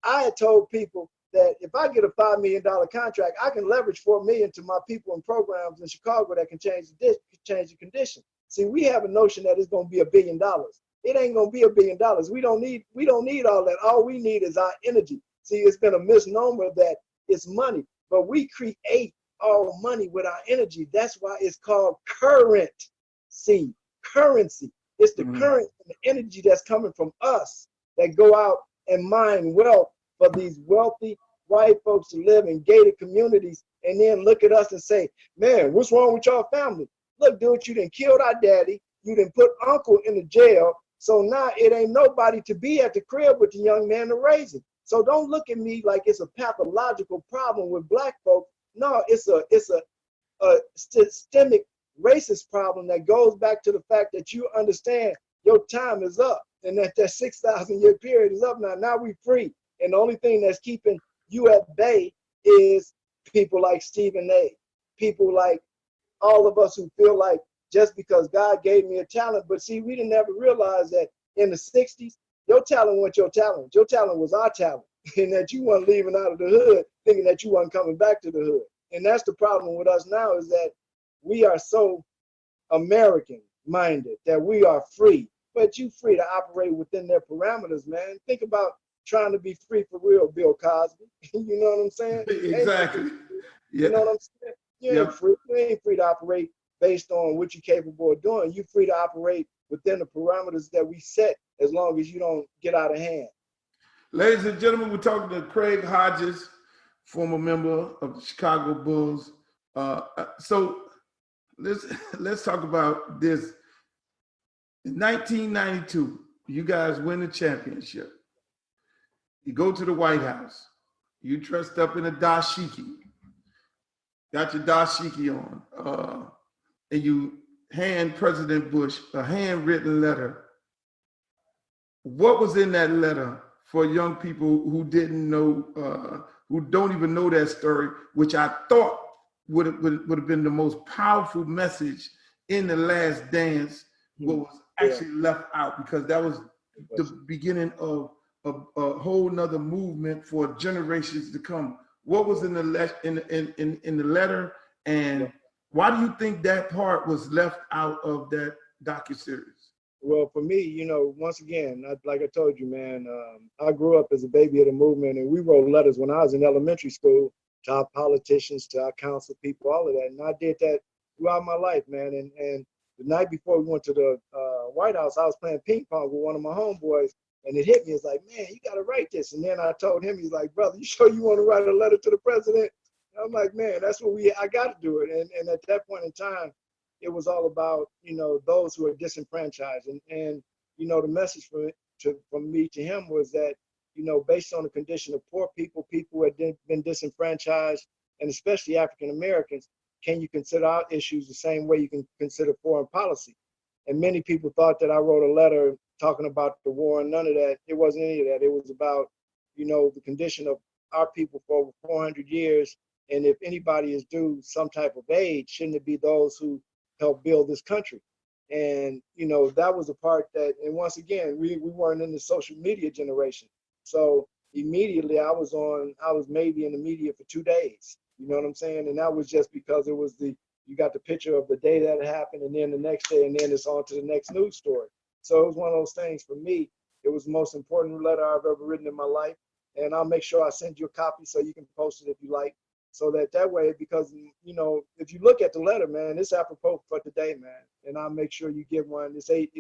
I had told people that if I get a $5 million contract, I can leverage $4 million to my people and programs in Chicago that can change the condition. See, we have a notion that it's going to be $1 billion. It ain't going to be $1 billion. We don't need all that. All we need is our energy. See, it's been a misnomer that it's money, but we create all money with our energy. That's why it's called currency. Currency. It's the current and the energy that's coming from us that go out and mine wealth for these wealthy white folks to live in gated communities, and then look at us and say, man, what's wrong with your family? Look, dude, you done killed our daddy. You done put uncle in the jail. So now it ain't nobody to be at the crib with the young man to raise him. So don't look at me like it's a pathological problem with black folks. No, it's a systemic racist problem that goes back to the fact that you understand your time is up and that 6,000 year period is up now. Now we free. And the only thing that's keeping you at bay is people like Stephen A., people like all of us who feel like just because God gave me a talent. But see, we didn't ever realize that in the 60s, your talent wasn't your talent. Your talent was our talent. And that you weren't leaving out of the hood thinking that you weren't coming back to the hood. And that's the problem with us now, is that we are so American minded that we are free. But you free to operate within their parameters, man. Think about trying to be free for real, Bill Cosby. You know what I'm saying? Exactly. Yeah. You know what I'm saying? You ain't free. You ain't free to operate based on what you're capable of doing. You're free to operate within the parameters that we set, as long as you don't get out of hand. Ladies and gentlemen, we're talking to Craig Hodges, former member of the Chicago Bulls. So let's talk about this. In 1992, you guys win the championship. You go to the White House. You dressed up in a dashiki. Got your dashiki on. And you hand President Bush a handwritten letter. What was in that letter for young people who didn't know, who don't even know that story, which I thought would have been the most powerful message in The Last Dance, what was actually left out, because that was the beginning of a whole nother movement for generations to come. What was in the letter, and why do you think that part was left out of that docuseries? Well, for me, you know, once again, like I told you, man, I grew up as a baby of the movement, and we wrote letters when I was in elementary school to our politicians, to our council people, all of that. And I did that throughout my life, man. And the night before we went to the White House, I was playing ping pong with one of my homeboys, and it hit me. It's like, man, you got to write this. And then I told him, he's like, brother, you sure you want to write a letter to the president? And I'm like, man, that's what I got to do it. And at that point in time, it was all about, you know, those who are disenfranchised. And you know, the message from me to him was that, you know, based on the condition of poor people, people who had been disenfranchised, and especially African Americans, can you consider our issues the same way you can consider foreign policy? And many people thought that I wrote a letter talking about the war, and none of that. It wasn't any of that. It was about, you know, the condition of our people for over 400 years. And if anybody is due some type of aid, shouldn't it be those who help build this country? And, you know, that was a part that, and once again, we weren't in the social media generation. So immediately I was maybe in the media for 2 days, you know what I'm saying? And that was just because it was you got the picture of the day that it happened, and then the next day, and then it's on to the next news story. So it was one of those things for me. It was the most important letter I've ever written in my life. And I'll make sure I send you a copy so you can post it if you like. So that way, because, you know, if you look at the letter, man, it's apropos for today, man. And I'll make sure you get one. It's eight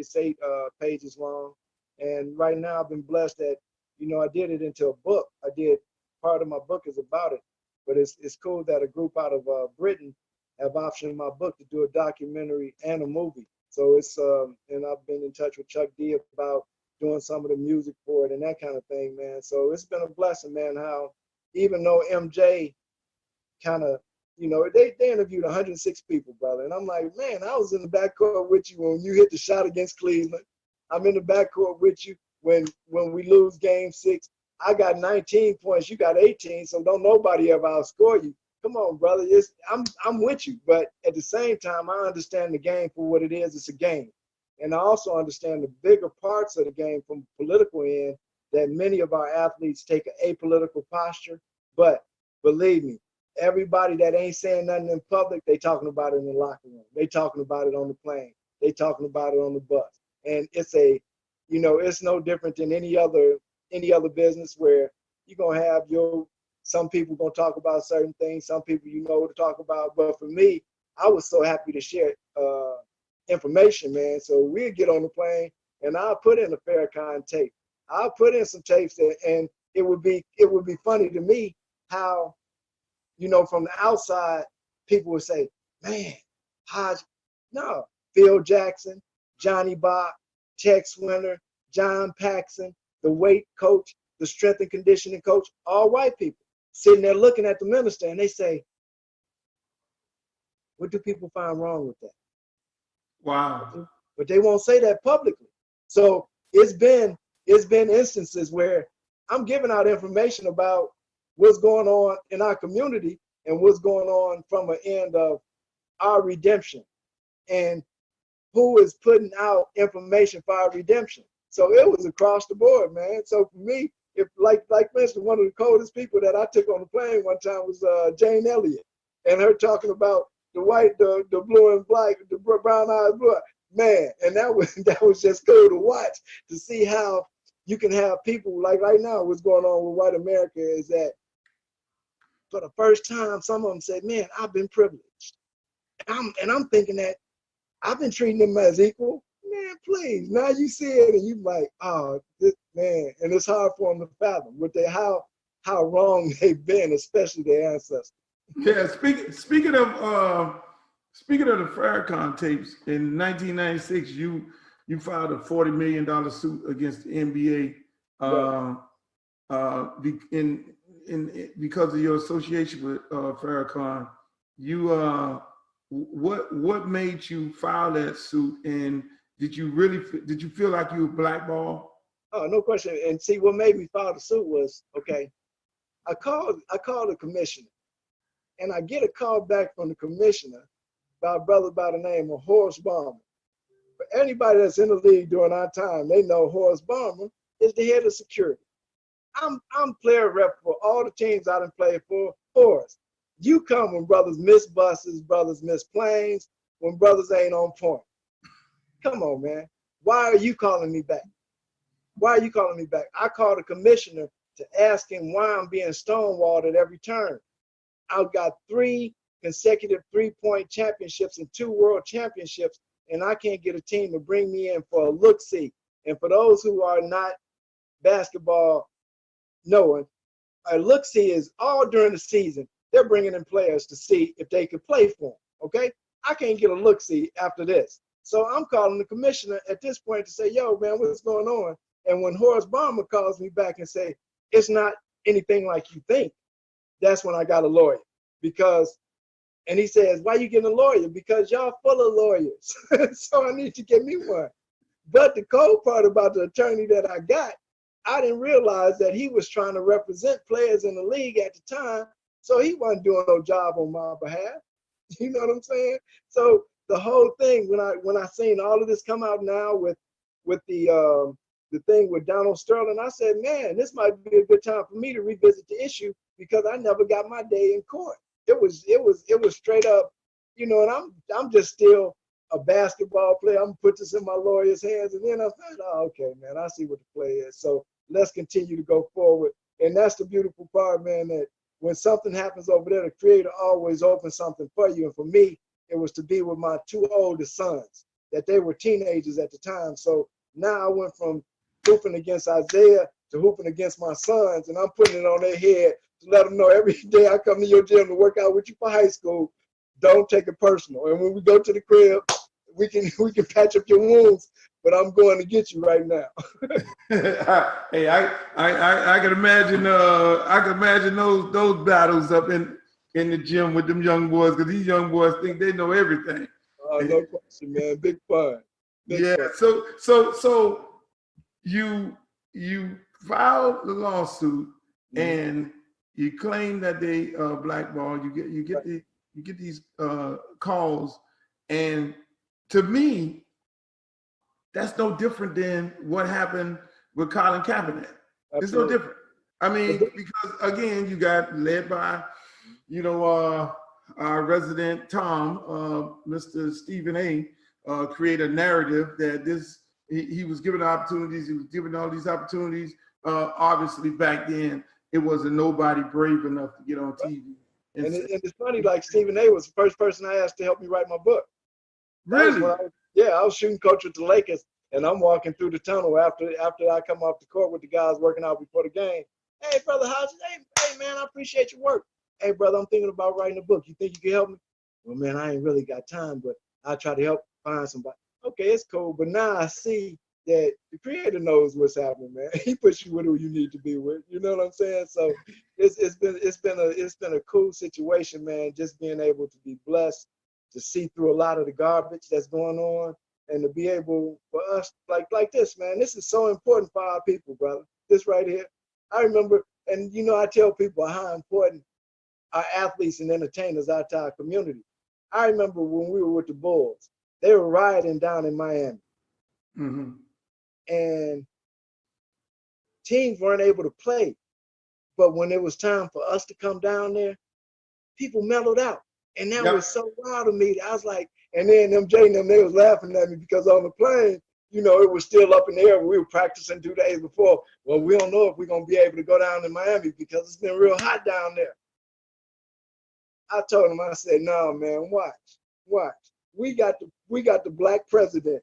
pages long. And right now I've been blessed that, you know, I did it into a book. Part of my book is about it. But it's cool that a group out of Britain have optioned my book to do a documentary and a movie. So it's, and I've been in touch with Chuck D about doing some of the music for it and that kind of thing, man. So it's been a blessing, man, how even though MJ kind of, you know, they interviewed 106 people, brother. And I'm like, man, I was in the backcourt with you when you hit the shot against Cleveland. I'm in the backcourt with you when we lose game 6. I got 19 points, you got 18, so don't nobody ever outscore you. Come on, brother. I'm with you. But at the same time, I understand the game for what it is. It's a game. And I also understand the bigger parts of the game from political end, that many of our athletes take an apolitical posture. But believe me, everybody that ain't saying nothing in public, they talking about it in the locker room. They talking about it on the plane. They talking about it on the bus. And it's it's no different than any other business where you're gonna have some people gonna talk about certain things, some people to talk about. But for me, I was so happy to share information, man. So we'll get on the plane and I'll put in a Farrakhan tape. I'll put in some tapes and it would be funny to me how, from the outside, people would say, man, Hodge, no, Phil Jackson, Johnny Bach, Tex Winter, John Paxson, the weight coach, the strength and conditioning coach, all white people sitting there looking at the minister and they say, what do people find wrong with that? Wow. But they won't say that publicly. So it's been instances where I'm giving out information about what's going on in our community and what's going on from an end of our redemption and who is putting out information for our redemption. So it was across the board, man. So for me, if like for instance, one of the coldest people that I took on the plane one time was Jane Elliott, and her talking about the white, the blue and black, the brown eyes, blue, man, and that was just cool to watch, to see how you can have people like right now. What's going on with white America is that for the first time, some of them said, "Man, I've been privileged," and I'm thinking that I've been treating them as equal. Man, please. Now you see it and you like, oh, this man, and it's hard for them to fathom how wrong they've been, especially their ancestors. Yeah, speaking of the Farrakhan tapes, in 1996, you filed a $40 million suit against the NBA because of your association with Farrakhan. What made you file that suit, and did you feel like you were blackballed? Oh, no question. And see, what made me file the suit was, okay, I called the commissioner, and I get a call back from the commissioner by a brother by the name of Horace Balmer. For anybody that's in the league during our time, they know Horace Balmer is the head of security. I'm player rep for all the teams I done played for. Horace, you come when brothers miss buses, brothers miss planes, when brothers ain't on point. Come on, man. Why are you calling me back? Why are you calling me back? I called the commissioner to ask him why I'm being stonewalled at every turn. I've got 3 consecutive 3-point championships and 2 world championships, and I can't get a team to bring me in for a look-see. And for those who are not basketball knowing, a look-see is all during the season. They're bringing in players to see if they can play for them, okay? I can't get a look-see after this. So I'm calling the commissioner at this point to say, yo, man, what's going on? And when Horace Balmer calls me back and say, it's not anything like you think, that's when I got a lawyer. And he says, why you getting a lawyer? Because y'all full of lawyers. So I need to get me one. But the cold part about the attorney that I got, I didn't realize that he was trying to represent players in the league at the time. So he wasn't doing no job on my behalf. You know what I'm saying? So the whole thing, when I seen all of this come out now with the thing with Donald Sterling, I said, man, this might be a good time for me to revisit the issue because I never got my day in court. It was straight up, and I'm just still a basketball player. I'm gonna put this in my lawyer's hands, and then I thought, oh, okay, man, I see what the play is. So let's continue to go forward. And that's the beautiful part, man, that when something happens over there, the Creator always opens something for you. And for me, it was to be with my 2 oldest sons, that they were teenagers at the time. So now I went from hooping against Isaiah to hooping against my sons, and I'm putting it on their head to let them know every day I come to your gym to work out with you for high school, don't take it personal. And when we go to the crib, we can patch up your wounds, but I'm going to get you right now. Hey, I can imagine those battles up in the gym with them young boys, because these young boys think they know everything. No question, man. Big fun. Big fun. So you filed the lawsuit, and you claim that they blackball. You get these calls, and to me, that's no different than what happened with Colin Kaepernick. Absolutely. It's no different. I mean, because again, you got led by, our resident Tom, Mr. Stephen A. Create a narrative that he was given opportunities. He was given all these opportunities. Obviously, back then, it wasn't nobody brave enough to get on TV. And it's funny, like Stephen A. was the first person I asked to help me write my book. Really? I was shooting coach with the Lakers, and I'm walking through the tunnel after I come off the court with the guys working out before the game. Hey, brother Hodges, hey man, I appreciate your work. Hey, brother, I'm thinking about writing a book. You think you can help me? Well, man, I ain't really got time, but I'll try to help find somebody. Okay, it's cool. But now I see that the creator knows what's happening, man. He puts you with who you need to be with. You know what I'm saying? So it's been a cool situation, man. Just being able to be blessed to see through a lot of the garbage that's going on, and to be able for us like this, man. This is so important for our people, brother. This right here. I remember, and you know, I tell people how important our athletes and entertainers are to our community. I remember when we were with the Bulls, they were rioting down in Miami. Mm-hmm. And teams weren't able to play. But when it was time for us to come down there, people mellowed out. And that was so wild to me. I was like, and then MJ and them, they was laughing at me because on the plane, you know, it was still up in the air. We were practicing 2 days before. Well, we don't know if we're going to be able to go down to Miami because it's been real hot down there. I told him, I said, no, man, watch. We got the black president.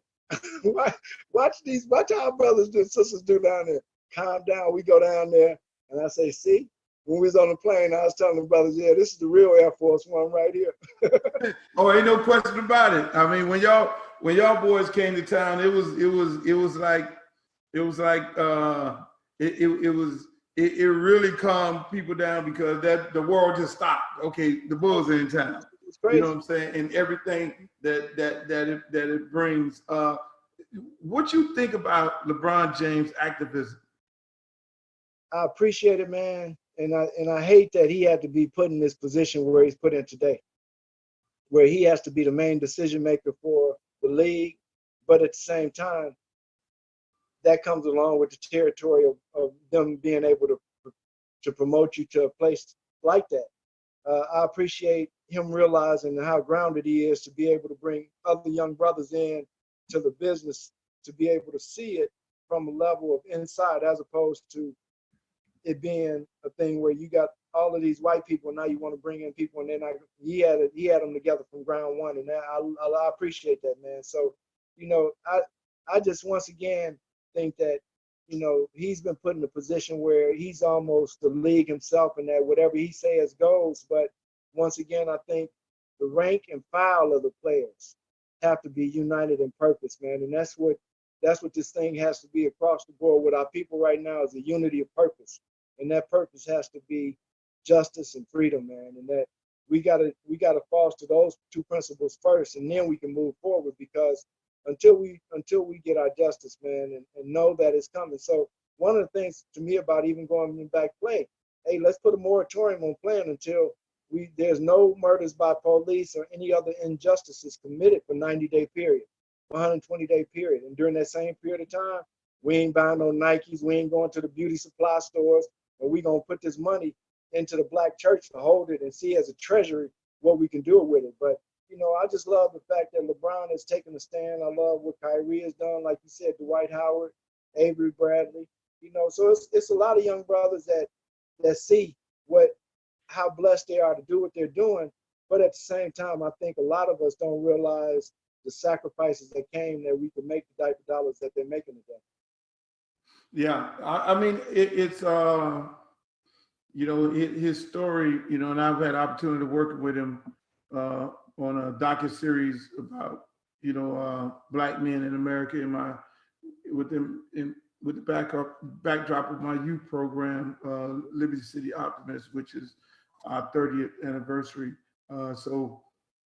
watch our brothers and sisters do down there. Calm down. We go down there, and I say, see, when we was on the plane, I was telling the brothers, yeah, this is the real Air Force One right here. Oh, ain't no question about it. I mean, when y'all boys came to town, it really calmed people down because the world just stopped. Okay, the Bulls are in town. It's crazy. You know what I'm saying? And everything that it brings. What you think about LeBron James activism? I appreciate it, man. And I hate that he had to be put in this position where he's put in today, where he has to be the main decision maker for the league. But at the same time, that comes along with the territory of them being able to promote you to a place like that. I appreciate him realizing how grounded he is to be able to bring other young brothers in to the business, to be able to see it from a level of inside, as opposed to it being a thing where you got all of these white people and now you want to bring in people, and then he had them together from ground one, and I appreciate that, man. So, you know, I just once again think that, you know, he's been put in a position where he's almost the league himself, and that whatever he says goes. But once again, I think the rank and file of the players have to be united in purpose, man. And that's what this thing has to be across the board with our people right now, is a unity of purpose. And that purpose has to be justice and freedom, man. And that we gotta foster those two principles first, and then we can move forward, because until we get our justice, man, and know that it's coming. So one of the things to me about even going back play, hey, let's put a moratorium on playing until there's no murders by police or any other injustices committed for 90-day period, 120-day period. And during that same period of time, we ain't buying no Nikes, we ain't going to the beauty supply stores, and we gonna put this money into the black church to hold it and see as a treasury what we can do with it. But you know, I just love the fact that LeBron has taken a stand. I love what Kyrie has done, like you said, Dwight Howard, Avery Bradley. You know, so it's a lot of young brothers that see how blessed they are to do what they're doing. But at the same time, I think a lot of us don't realize the sacrifices that came that we can make the type of dollars that they're making today. Yeah, I mean, it's you know, his story, you know, and I've had opportunity to work with him on a docuseries about, you know, black men in America with the backdrop of my youth program, Liberty City Optimist, which is our 30th anniversary. So,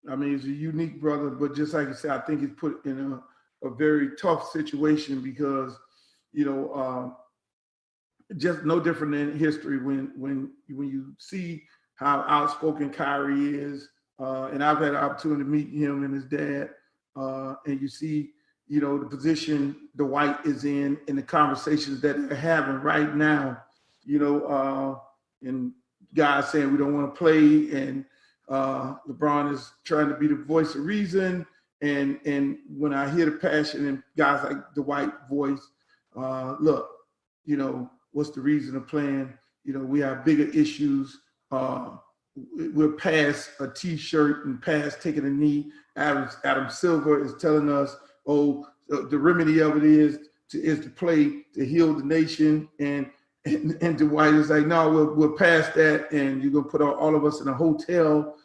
I mean, he's a unique brother, but just like you said, I think he's put in a very tough situation because, you know, just no different than history when you see how outspoken Kyrie is, and I've had the opportunity to meet him and his dad, and you see, you know, the position Dwight is in the conversations that they're having right now, you know, and guys saying we don't want to play, and LeBron is trying to be the voice of reason, and when I hear the passion in guys like Dwight voice, look, you know, what's the reason of playing? you know, we have bigger issues. We're past a T-shirt and past taking a knee. Adam Silver is telling us, oh, the remedy of it is to play to heal the nation, and Dwight is like, no, we're past that, and you're gonna put all of us in a hotel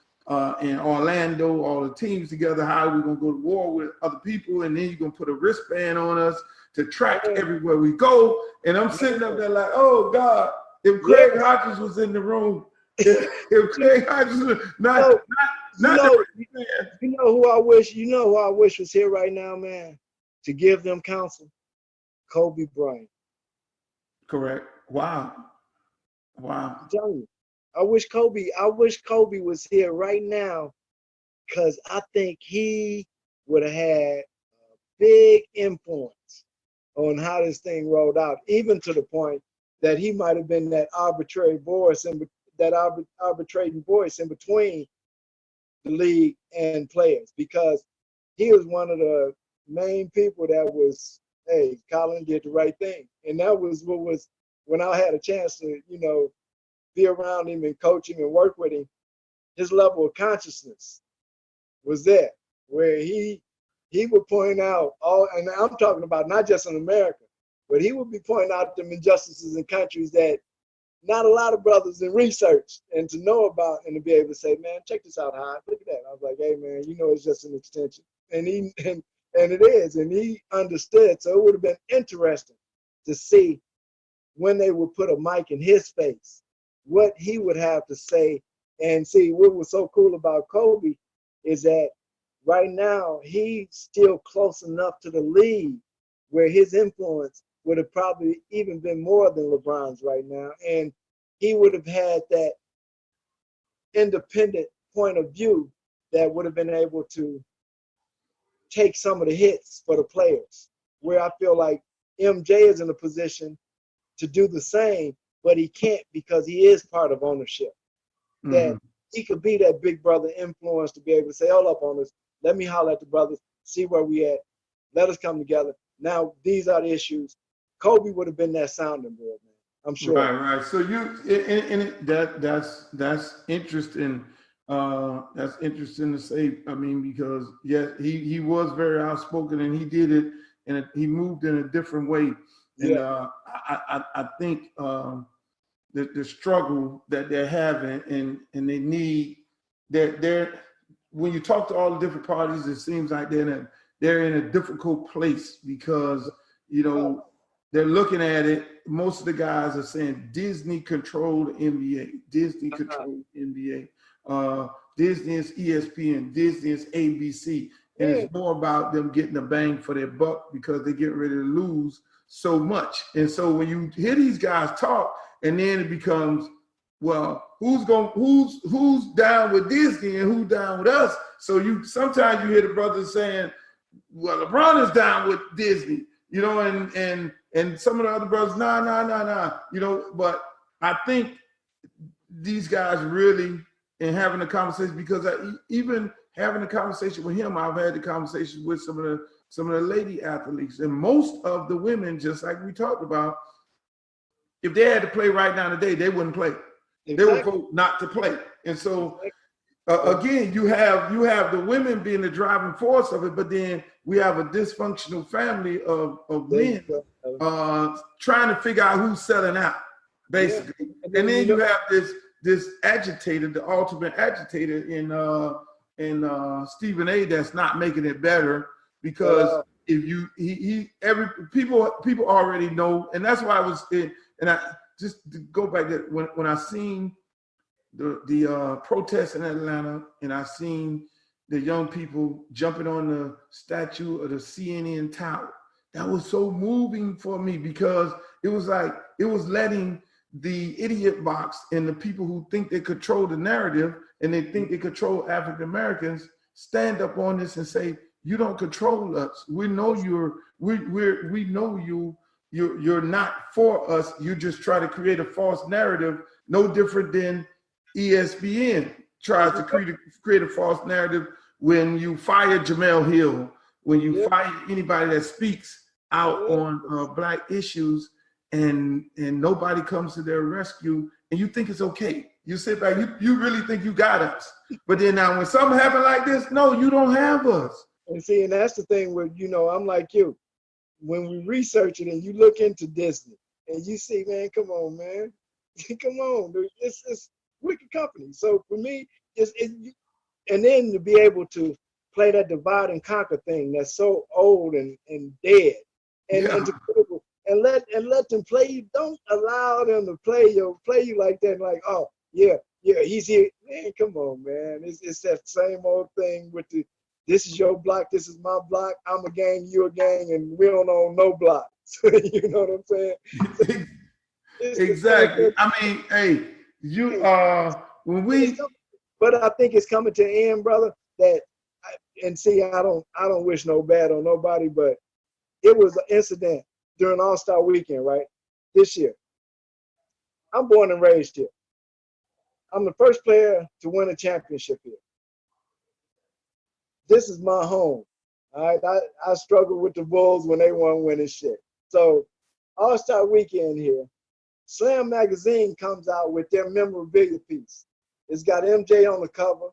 in Orlando, all the teams together. How are we gonna go to war with other people? And then you're gonna put a wristband on us to track everywhere we go. And I'm sitting up there like, oh God, if Craig Hodges was in the room, if Craig Hodges was not you know who I wish was here right now, man, to give them counsel? Kobe Bryant. Correct. Wow. I'm telling you, I wish Kobe was here right now, because I think he would have had a big influence on how this thing rolled out, even to the point that he might have been that arbitrating voice in between the league and players, because he was one of the main people that was, hey, Colin did the right thing. And that was what was, when I had a chance to, you know, be around him and coach him and work with him, his level of consciousness was there, where he would point out all, and I'm talking about not just in America, but he would be pointing out them injustices in countries that not a lot of brothers in research and to know about, and to be able to say, man, check this out, Hod. Look at that. I was like, hey man, you know, it's just an extension. And it is, and he understood. So it would have been interesting to see when they would put a mic in his face, what he would have to say. And see, what was so cool about Kobe is that right now he's still close enough to the league where his influence would have probably even been more than LeBron's right now. And he would have had that independent point of view that would have been able to take some of the hits for the players, where I feel like MJ is in a position to do the same, but he can't, because he is part of ownership. That he could be that big brother influence to be able to say, hold up on us, let me holler at the brothers, see where we at, let us come together. Now, these are the issues. Kobe would have been that sounding board, man. I'm sure. Right. So that's interesting. That's interesting to say. I mean, because yes, he was very outspoken, and he did it, and he moved in a different way. And I think the struggle that they're having, and they need they're when you talk to all the different parties, it seems like they're in a difficult place, because you know they're looking at it. Most of the guys are saying Disney controlled NBA, Disney controlled NBA. Disney is ESPN, Disney is ABC, and it's more about them getting a bang for their buck, because they get ready to lose so much. And so when you hear these guys talk, and then it becomes, well, who's down with Disney and who's down with us? So sometimes you hear the brothers saying, well, LeBron is down with Disney, you know, and some of the other brothers, nah, you know. But I think these guys really, in having a conversation, because even having a conversation with him, I've had the conversations with some of the lady athletes, and most of the women, just like we talked about, if they had to play right now today, they wouldn't play. Exactly. They would vote not to play. And so again, you have the women being the driving force of it, but then we have a dysfunctional family of men trying to figure out who's selling out, basically. Yeah. And then you have this agitator, the ultimate agitator in Stephen A, that's not making it better, because if people already know. And that's why I was and I just to go back to when I seen the protests in Atlanta, and I seen the young people jumping on the statue of the CNN Tower. That was so moving for me, because it was like, it was letting the idiot box and the people who think they control the narrative and they think they control African Americans stand up on this and say, you don't control us. We know we know you're not for us. You just try to create a false narrative, no different than ESPN tries to create a false narrative when you fire Jamel Hill, when you fire anybody that speaks out on Black issues, and nobody comes to their rescue, and you think it's okay. You sit back, you really think you got us. But then now when something happen like this, no, you don't have us. And see, and that's the thing with, you know, I'm like you. When we research it and you look into Disney and you see, man, come on, man. Come on, dude. It's wicked company. So for me, and then to be able to play that divide and conquer thing that's so old and dead, and let them play you. Don't allow them to play you like that. Like, oh yeah, he's here. Man, come on, man. It's that same old thing with this is your block, this is my block. I'm a gang, you a gang, and we don't own no block. You know what I'm saying? Exactly. I mean, hey, you when we. But I think it's coming to an end, brother. And see, I don't wish no bad on nobody, but it was an incident during All-Star Weekend, right? This year. I'm born and raised here. I'm the first player to win a championship here. This is my home. All right. I struggled with the Bulls when they weren't winning shit. So All-Star Weekend here. Slam Magazine comes out with their memorabilia piece. It's got MJ on the cover.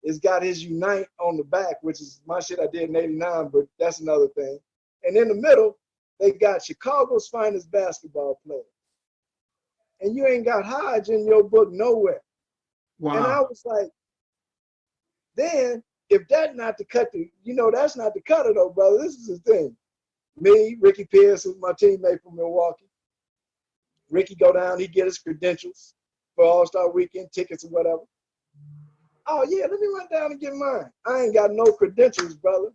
It's got his Unite on the back, which is my shit I did in '89, but that's another thing. And in the middle, they got Chicago's finest basketball player. And you ain't got Hodge in your book nowhere. Wow. And I was like, then if that's not the cut, that's not the cutter though, brother. This is the thing. Me, Ricky Pierce, who's my teammate from Milwaukee. Ricky go down, he get his credentials for All-Star Weekend, tickets or whatever. Oh yeah, let me run down and get mine. I ain't got no credentials, brother.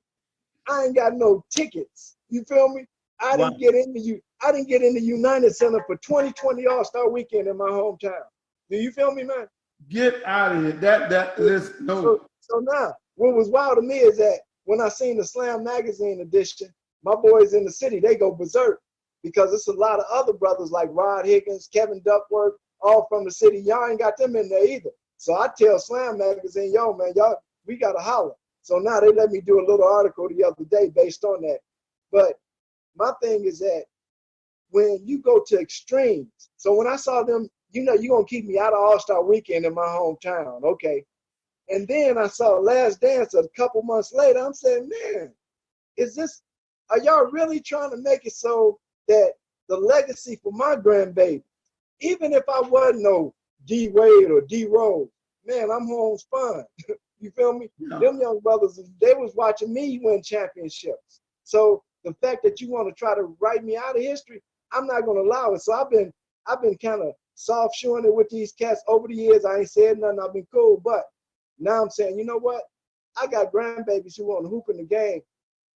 I ain't got no tickets. You feel me? I didn't get in the United Center for 2020 All-Star Weekend in my hometown. Do you feel me, man? Get out of here. That is no. So now, what was wild to me is that when I seen the Slam Magazine edition, my boys in the city, they go berserk because it's a lot of other brothers like Rod Higgins, Kevin Duckworth, all from the city. Y'all ain't got them in there either. So I tell Slam Magazine, yo, man, y'all, we got to holler. So now they let me do a little article the other day based on that. But my thing is that when you go to extremes, so when I saw them, you're going to keep me out of All-Star Weekend in my hometown, okay. And then I saw Last Dance a couple months later. I'm saying, man, are y'all really trying to make it so that the legacy for my grandbaby, even if I wasn't no D Wade or D Rose, man, I'm homespun. You feel me? Yeah. Them young brothers, they was watching me win championships. So the fact that you want to try to write me out of history, I'm not going to allow it. So I've been kind of soft shoeing it with these cats over the years. I ain't said nothing. I've been cool, but now I'm saying, you know what? I got grandbabies who want to hoop in the game.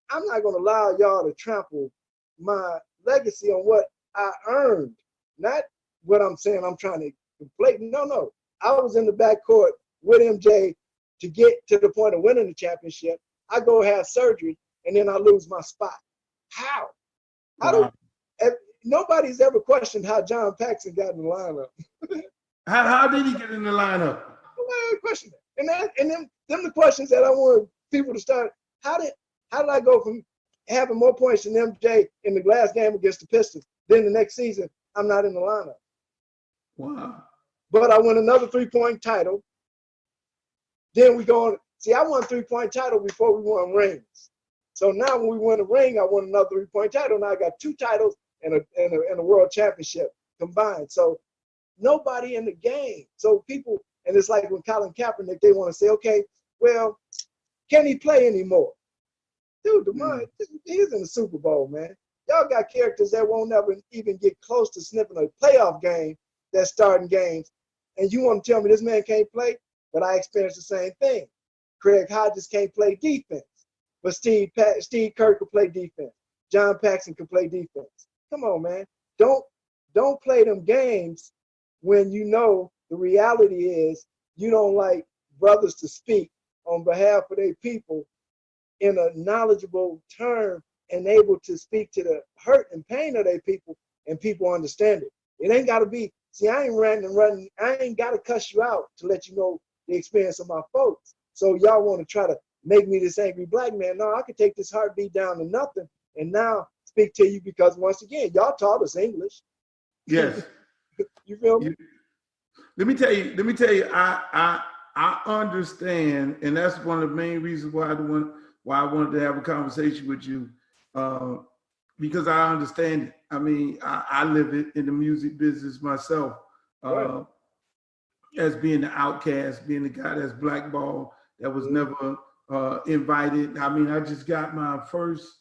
I'm not going to allow y'all to trample my legacy on what I earned, not what I'm saying I'm trying to conflate. No. I was in the backcourt with MJ to get to the point of winning the championship. I go have surgery, and then I lose my spot. How? Nobody's ever questioned how John Paxson got in the lineup. How did he get in the lineup? Nobody questioned it. And them the questions that I want people to start. How did I go from having more points than MJ in the last game against the Pistons, then the next season I'm not in the lineup? Wow. But I won another 3-point title. Then we go on. See, I won a 3-point title before we won rings. So now when we win a ring, I won another 3-point title. Now I got 2 titles and a world championship combined. So nobody in the game. So people, and it's like when Colin Kaepernick, they want to say, okay, well, can he play anymore? Dude, he's in the Super Bowl, man. Y'all got characters that won't ever even get close to sniffing a playoff game that's starting games. And you want to tell me this man can't play? But I experienced the same thing. Craig Hodges can't play defense. But Steve Kerr could play defense. John Paxson could play defense. Come on, man. Don't play them games when you know the reality is you don't like brothers to speak on behalf of their people in a knowledgeable term and able to speak to the hurt and pain of their people and people understand it. It ain't got to be, see, I ain't running. I ain't got to cuss you out to let you know the experience of my folks. So y'all want to try to make me this angry black man. No, I could take this heartbeat down to nothing and now speak to you because once again, y'all taught us English. Yes. You feel me? Let me tell you, I understand, and that's one of the main reasons why I wanted to have a conversation with you, because I understand it. I mean, I live it in the music business myself, Right. as being the outcast, being the guy that's blackballed, that was never invited. I mean, I just got my first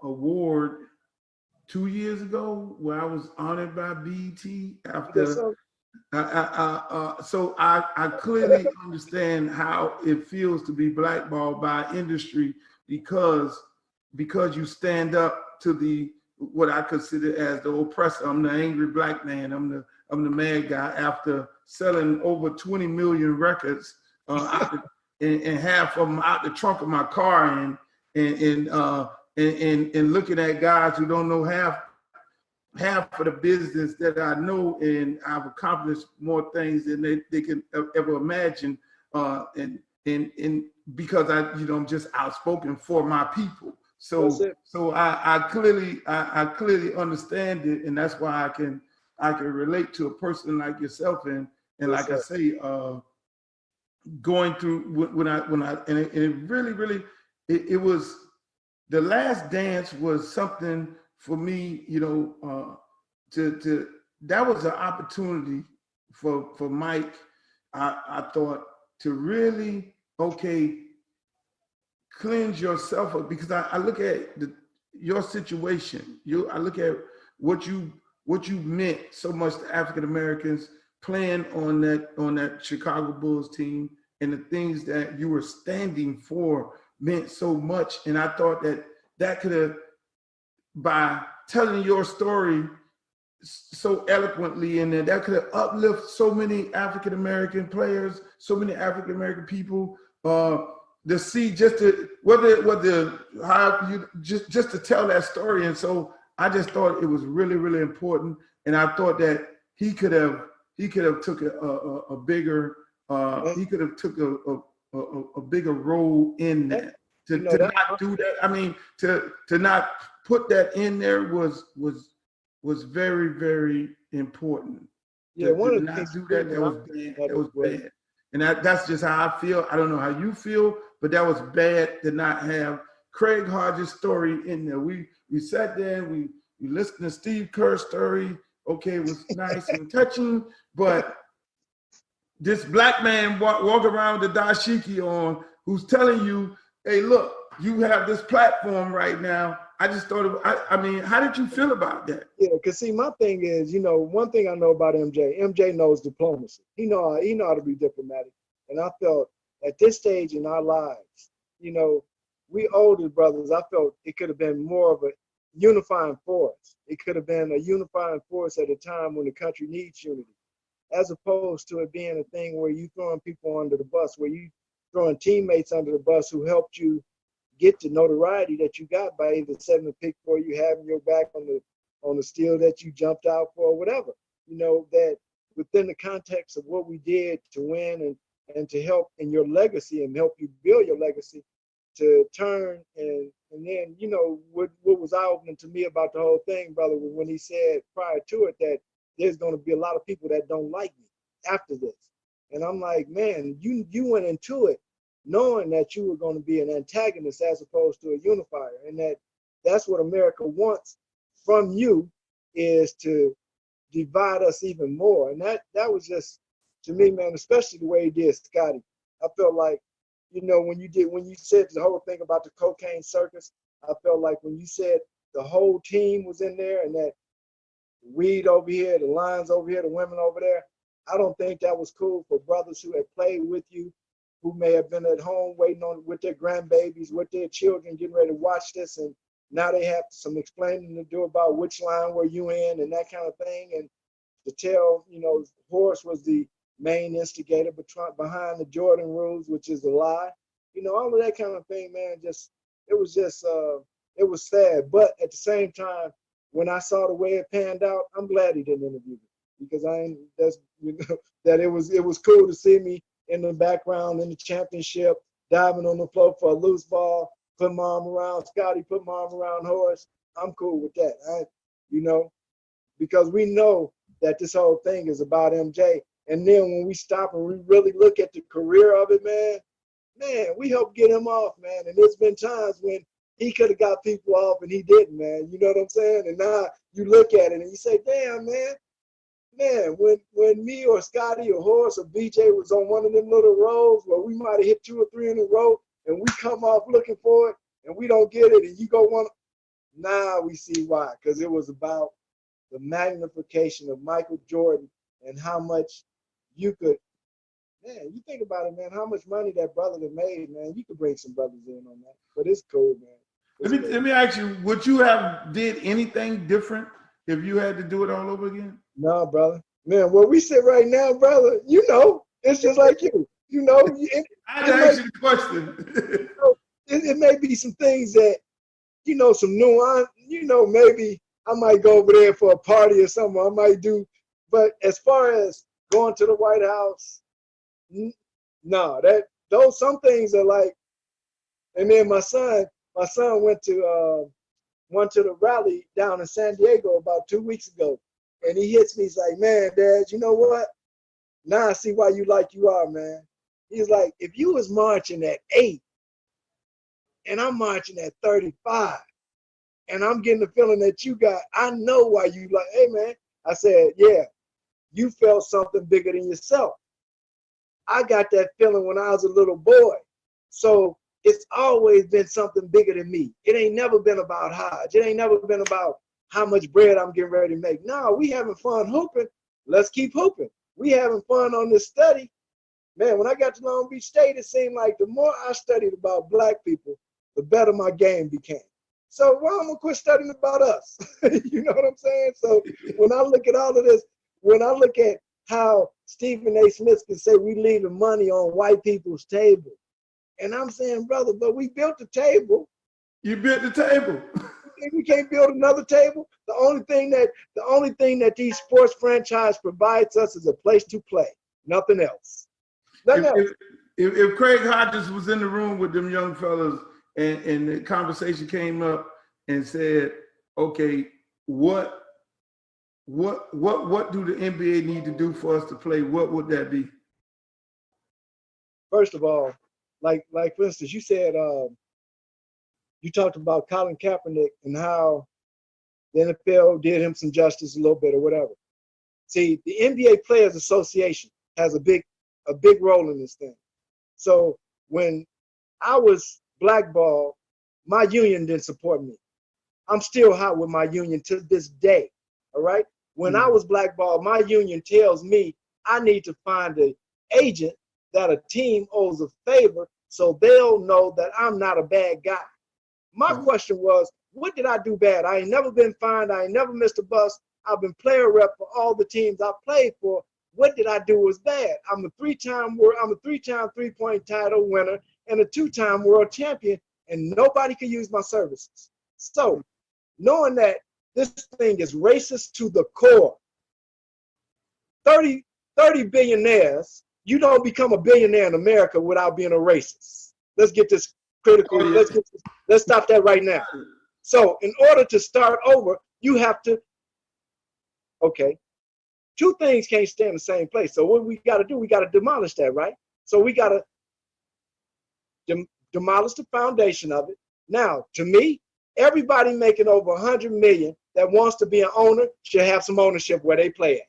award 2 years ago, where I was honored by BET after. So I clearly understand how it feels to be blackballed by industry, because you stand up to the what I consider as the oppressor. I'm the angry black man. I'm the mad guy, after selling over 20 million records, and half of them out the trunk of my car, and looking at guys who don't know half of the business that I know, and I've accomplished more things than they can ever imagine, and because I'm just outspoken for my people. So I clearly understand it, and that's why I can relate to a person like yourself, and like I say, going through when I and it really it was, The Last Dance was something for me, to that was an opportunity for Mike, I thought, to really, okay, cleanse yourself up, because I look at your situation. I look at what you meant so much to African Americans playing on that Chicago Bulls team, and the things that you were standing for meant so much. And I thought that could have, by telling your story so eloquently, and that could have uplift so many African American players, so many African American people, to see, just to how you just to tell that story. And so I just thought it was really important, and I thought that he could have took a bigger a bigger role in that. To not do that, I mean, to not put that in there was very important. Yeah, one of the not things do that was bad. That was bad, and that's just how I feel. I don't know how you feel, but that was bad to not have Craig Hodges' story in there. We sat there and we listened to Steve Kerr's story. Okay, it was nice and touching, but this black man walk around with the dashiki on, who's telling you, hey, look, you have this platform right now. I just thought I mean, how did you feel about that? Yeah, because see, my thing is, one thing I know about MJ knows diplomacy. He know how to be diplomatic. And I felt at this stage in our lives, we older brothers, I felt it could have been more of a unifying force. It could have been a unifying force at a time when the country needs unity, as opposed to it being a thing where you throwing people under the bus, where you throwing teammates under the bus who helped you get the notoriety that you got by either setting a pick for you, having your back on the steal that you jumped out for, or whatever. That within the context of what we did to win and to help in your legacy and help you build your legacy, to turn and then, what was eye-opening to me about the whole thing, brother, was when he said prior to it that there's going to be a lot of people that don't like me after this. And I'm like, man, you went into it knowing that you were going to be an antagonist as opposed to a unifier, and that's what America wants from you, is to divide us even more. And that was just, to me, man, especially the way he did Scotty. I felt like, when you said the whole thing about the cocaine circus, I felt like when you said the whole team was in there, and that weed over here, the lions over here, the women over there, I don't think that was cool for brothers who had played with you, who may have been at home waiting on with their grandbabies, with their children, getting ready to watch this, and now they have some explaining to do about which line were you in and that kind of thing. And to tell, Horace was the main instigator behind the Jordan rules, which is a lie. All of that kind of thing, man, it was sad. But at the same time, when I saw the way it panned out, I'm glad he didn't interview me, because that it was cool to see me in the background in the championship, diving on the floor for a loose ball, put my arm around Scotty, put my arm around Horace. I'm cool with that. because we know that this whole thing is about MJ. And then when we stop and we really look at the career of it, man, we helped get him off, man. And there's been times when he could have got people off and he didn't, man. You know what I'm saying? And now you look at it and you say, damn, man, when me or Scotty or Horace or BJ was on one of them little rows where we might have hit 2 or 3 in a row and we come off looking for it and we don't get it and you go one, now we see why. Because it was about the magnification of Michael Jordan and how much you could, man, you think about it, man, how much money that brother had made, man. You could bring some brothers in on that. But it's cool, man. Let me ask you, would you have did anything different if you had to do it all over again? No, brother. Man, where we sit right now, brother, you know, it's just like you. You know, I asked you the question. It may be some things that, you know, some nuance, you know, maybe I might go over there for a party or something I might do. But as far as going to the White House, no, those some things are like, and then my son went to the rally down in San Diego about 2 weeks ago. And he hits me, he's like, man, Dad, you know what? Now I see why you like you are, man. He's like, if you was marching at 8 and I'm marching at 35 and I'm getting the feeling that you got, I know why you like, hey, man. I said, yeah, you felt something bigger than yourself. I got that feeling when I was a little boy. So it's always been something bigger than me. It ain't never been about Hodge. It ain't never been about how much bread I'm getting ready to make. No, we having fun hooping. Let's keep hooping. We having fun on this study. Man, when I got to Long Beach State, it seemed like the more I studied about black people, the better my game became. So why am I quit studying about us? You know what I'm saying? So when I look at all of this, when I look at how Stephen A. Smith can say we leaving money on white people's table, and I'm saying, brother, but we built the table. You built the table. We can't build another table. The only thing that these sports franchise provides us is a place to play. Nothing else. If Craig Hodges was in the room with them young fellas and the conversation came up and said, okay, what do the NBA need to do for us to play? What would that be? First of all, like for instance, you said you talked about Colin Kaepernick and how the NFL did him some justice a little bit or whatever. See, the NBA Players Association has a big role in this thing. So when I was blackballed, my union didn't support me. I'm still hot with my union to this day. All right. When I was blackballed, my union tells me I need to find an agent that a team owes a favor so they'll know that I'm not a bad guy. My question was, what did I do bad? I ain't never been fined. I ain't never missed a bus. I've been player rep for all the teams I played for. What did I do was bad? I'm a three-time 3-point title winner and a 2-time world champion, and nobody could use my services. So knowing that this thing is racist to the core, 30 billionaires, you don't become a billionaire in America without being a racist. Let's get this critical. Let's stop that right now. So in order to start over, you have to, okay, 2 things can't stay in the same place. So what we got to do, we got to demolish that, right? So we got to demolish the foundation of it. Now, to me, everybody making over 100 million that wants to be an owner should have some ownership where they play at.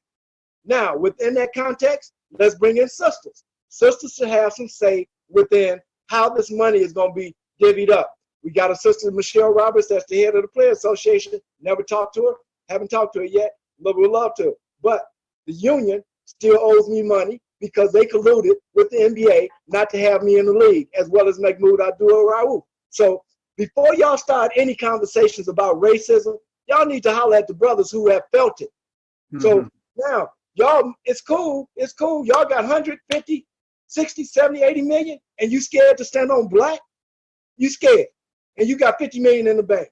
Now, within that context, let's bring in sisters. Sisters should have some say within how this money is going to be divvied up. We got a sister, Michelle Roberts, that's the head of the Player Association. Never talked to her. Haven't talked to her yet. But we'd love to. But the union still owes me money because they colluded with the NBA not to have me in the league, as well as Mahmoud Abdul-Rauf. So before y'all start any conversations about racism, y'all need to holler at the brothers who have felt it. So now, y'all, it's cool. It's cool. Y'all got 150, 60, 70, 80 million, and you scared to stand on black? You scared. And you got 50 million in the bank.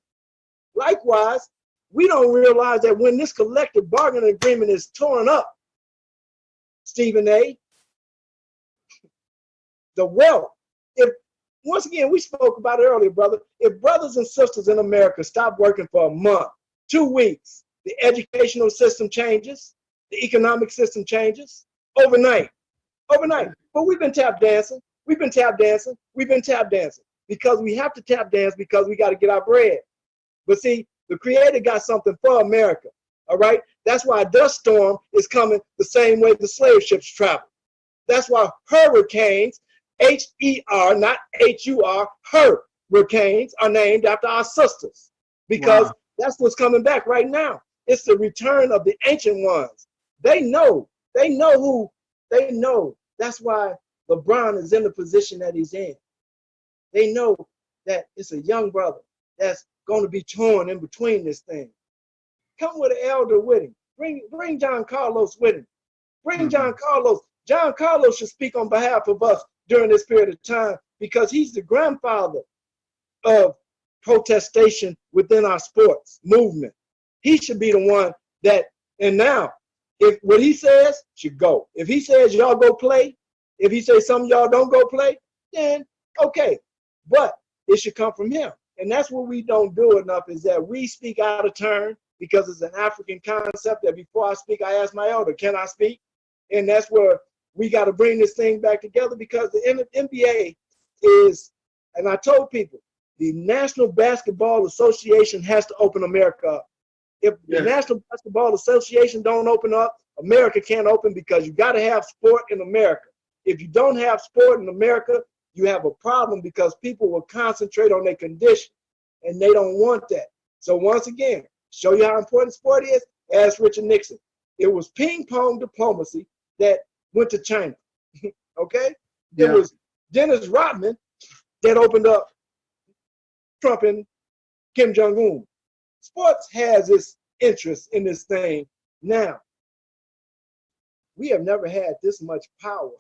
Likewise, we don't realize that when this collective bargaining agreement is torn up, Stephen A., the wealth, if once again, we spoke about it earlier, brother, if brothers and sisters in America stop working for a month, 2 weeks, The educational system changes. The economic system changes overnight. Overnight. But we've been tap dancing. We've been tap dancing. We've been tap dancing because we have to tap dance because we got to get our bread. But see, the Creator got something for America. All right. That's why a dust storm is coming the same way the slave ships travel. That's why hurricanes, H-E-R, not H-U-R, hurricanes are named after our sisters because that's what's coming back right now. It's the return of the ancient ones. They know who, they know. That's why LeBron is in the position that he's in. They know that it's a young brother that's going to be torn in between this thing. Come with an elder with him. Bring John Carlos with him. Bring John Carlos. John Carlos should speak on behalf of us during this period of time because he's the grandfather of protestation within our sports movement. He should be the one that, and now, if what he says should go. If he says y'all go play, if he says some of y'all don't go play, then okay. But it should come from him. And that's what we don't do enough is that we speak out of turn because it's an African concept that before I speak, I ask my elder, can I speak? And that's where we got to bring this thing back together because the NBA is, and I told people, the National Basketball Association has to open America up. If the National Basketball Association don't open up, America can't open because you got to have sport in America. If you don't have sport in America, you have a problem because people will concentrate on their condition and they don't want that. So once again, show you how important sport is, ask Richard Nixon. It was ping pong diplomacy that went to China, okay? It was Dennis Rodman that opened up Trump and Kim Jong-un. Sports has its interest in this thing. Now, we have never had this much power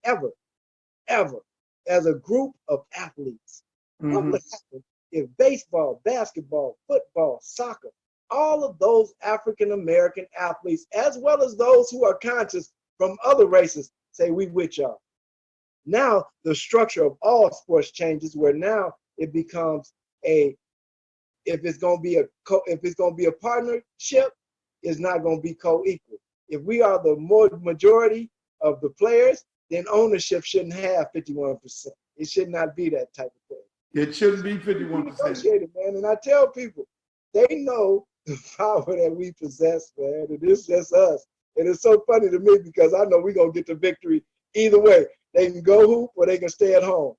ever, as a group of athletes. What would happen if baseball, basketball, football, soccer, all of those African-American athletes, as well as those who are conscious from other races, say we with y'all? Now the structure of all sports changes where now it becomes if it's going to be a partnership, it's not going to be co-equal. If we are the majority of the players, then ownership shouldn't have 51%. It should not be that type of thing. It shouldn't be 51%. Negotiated, man. And I tell people, they know the power that we possess, man. And it's just us. And it's so funny to me because I know we're going to get the victory either way. They can go hoop or they can stay at home.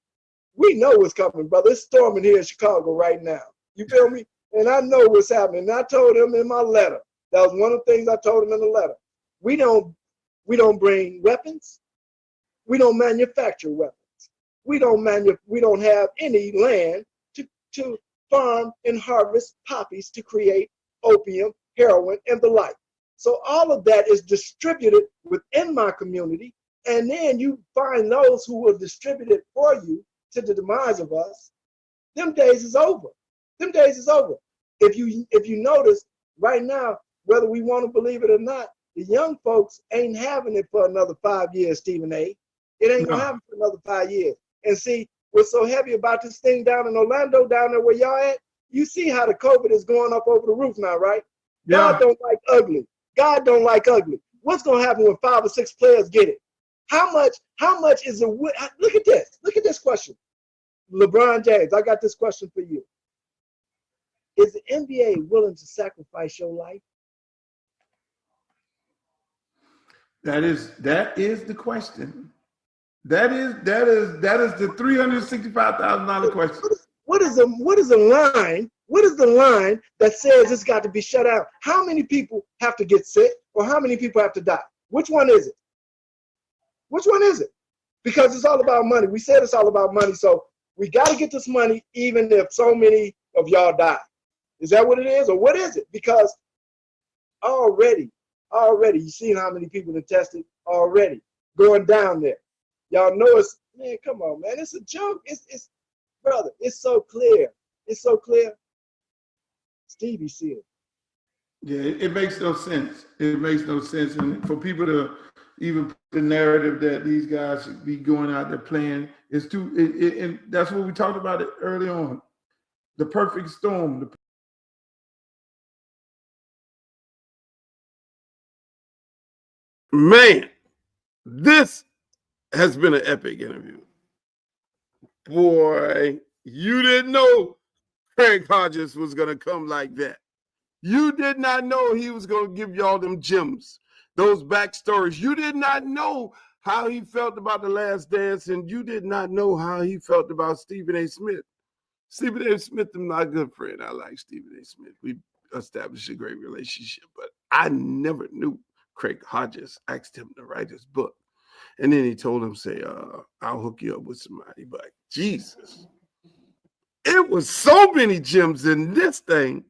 We know what's coming, brother. It's storming here in Chicago right now. You feel me? And I know what's happening. And I told them in my letter. That was one of the things I told them in the letter. We don't bring weapons. We don't manufacture weapons. We don't have any land to farm and harvest poppies to create opium, heroin, and the like. So all of that is distributed within my community. And then you find those who will distribute it for you to the demise of us. Them days is over. Them days is over. If you notice right now, whether we want to believe it or not, the young folks ain't having it for another 5 years, Stephen A. It ain't gonna happen for another 5 years. And see, what's so heavy about this thing down in Orlando, down there where y'all at, you see how the COVID is going up over the roof now, right? Yeah. God don't like ugly. God don't like ugly. What's gonna happen when 5 or 6 players get it? How much is a, look at this question. LeBron James, I got this question for you. Is the NBA willing to sacrifice your life? That is the question. That is the $365,000 question. What is the line that says it's got to be shut out? How many people have to get sick or how many people have to die? Which one is it? Which one is it? Because it's all about money. We said it's all about money, so we got to get this money even if so many of y'all die. Is that what it is or what is it? Because already, you seen how many people have tested already going down there. Y'all know it's, man, come on, man. It's a joke. It's brother, it's so clear. It's so clear. Stevie see it. Yeah, it makes no sense. It makes no sense. And for people to even put the narrative that these guys should be going out there playing, is too, and that's what we talked about it early on. The perfect storm, Man, this has been an epic interview. Boy, you didn't know Craig Hodges was going to come like that. You did not know he was going to give y'all them gems, those backstories. You did not know how he felt about The Last Dance, and you did not know how he felt about Stephen A. Smith. Stephen A. Smith is my good friend. I like Stephen A. Smith. We established a great relationship, but I never knew Craig Hodges asked him to write his book. And then he told him, say, I'll hook you up with somebody. But Jesus, it was so many gems in this thing.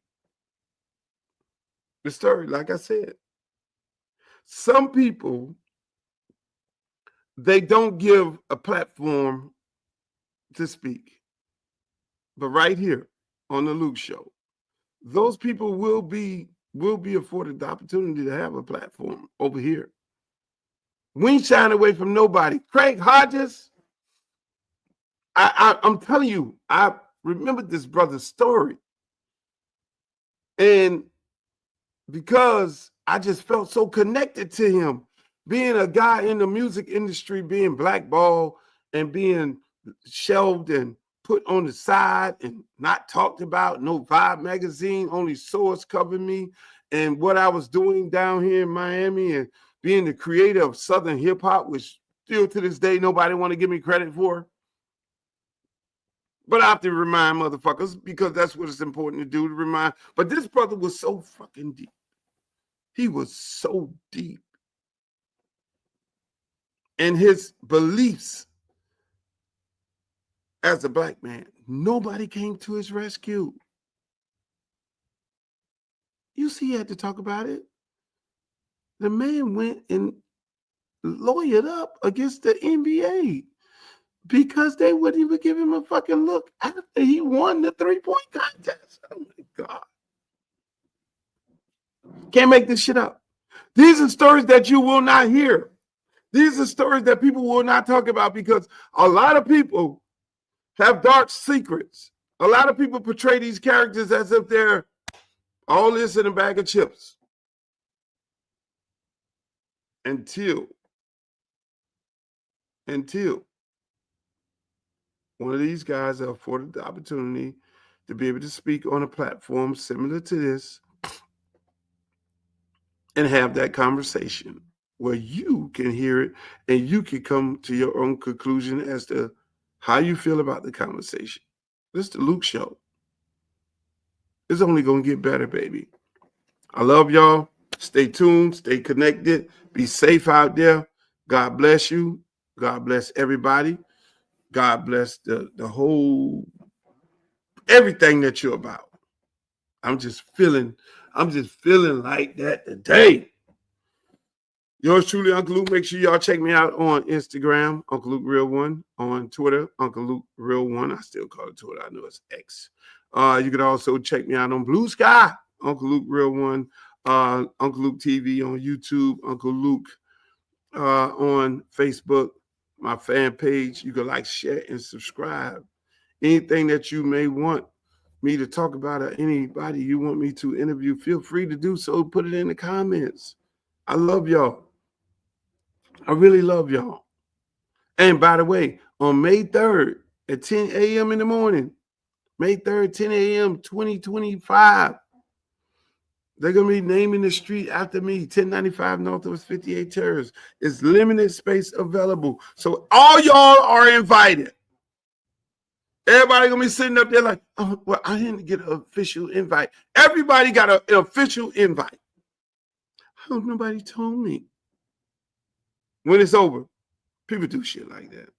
The story, like I said, some people, they don't give a platform to speak. But right here on the Luke Show, those people will be afforded the opportunity to have a platform over here. We ain't shying away from nobody. Craig Hodges, I'm telling you, I remember this brother's story. And because I just felt so connected to him, being a guy in the music industry, being blackballed and being shelved and put on the side and not talked about, no Vibe magazine, only Source covered me, and what I was doing down here in Miami and being the creator of Southern hip hop, which still to this day, nobody want to give me credit for. But I have to remind motherfuckers because that's what it's important to do, to remind. But this brother was so fucking deep. He was so deep in his beliefs as a black man. Nobody came to his rescue. You see, he had to talk about it. The man went and lawyered up against the NBA because they wouldn't even give him a fucking look after he won the 3-point contest. Oh my God. Can't make this shit up. These are stories that you will not hear. These are stories that people will not talk about because a lot of people have dark secrets. A lot of people portray these characters as if they're all this in a bag of chips. Until one of these guys are afforded the opportunity to be able to speak on a platform similar to this and have that conversation where you can hear it and you can come to your own conclusion as to how you feel about the conversation. This is the Luke Show. It's only going to get better, baby. I love y'all. Stay tuned. Stay connected. Be safe out there. God bless you. God bless everybody. God bless the whole, everything that you're about. I'm just feeling like that today. Yours truly, Uncle Luke. Make sure y'all check me out on Instagram, Uncle Luke Real One. On Twitter, Uncle Luke Real One. I still call it Twitter. I know it's X. You can also check me out on Blue Sky, Uncle Luke Real One. Uncle Luke TV on YouTube, Uncle Luke on Facebook, my fan page. You can like, share, and subscribe. Anything that you may want me to talk about or anybody you want me to interview, feel free to do so. Put it in the comments. I love y'all. I really love y'all. And by the way, on May 3rd at 10 a.m. in the morning, May 3rd, 10 a.m., 2025, they're going to be naming the street after me, 1095 Northwest 58 Terrace. It's limited space available. So all y'all are invited. Everybody going to be sitting up there like, oh, well, I didn't get an official invite. Everybody got an official invite. How nobody told me? When it's over, people do shit like that.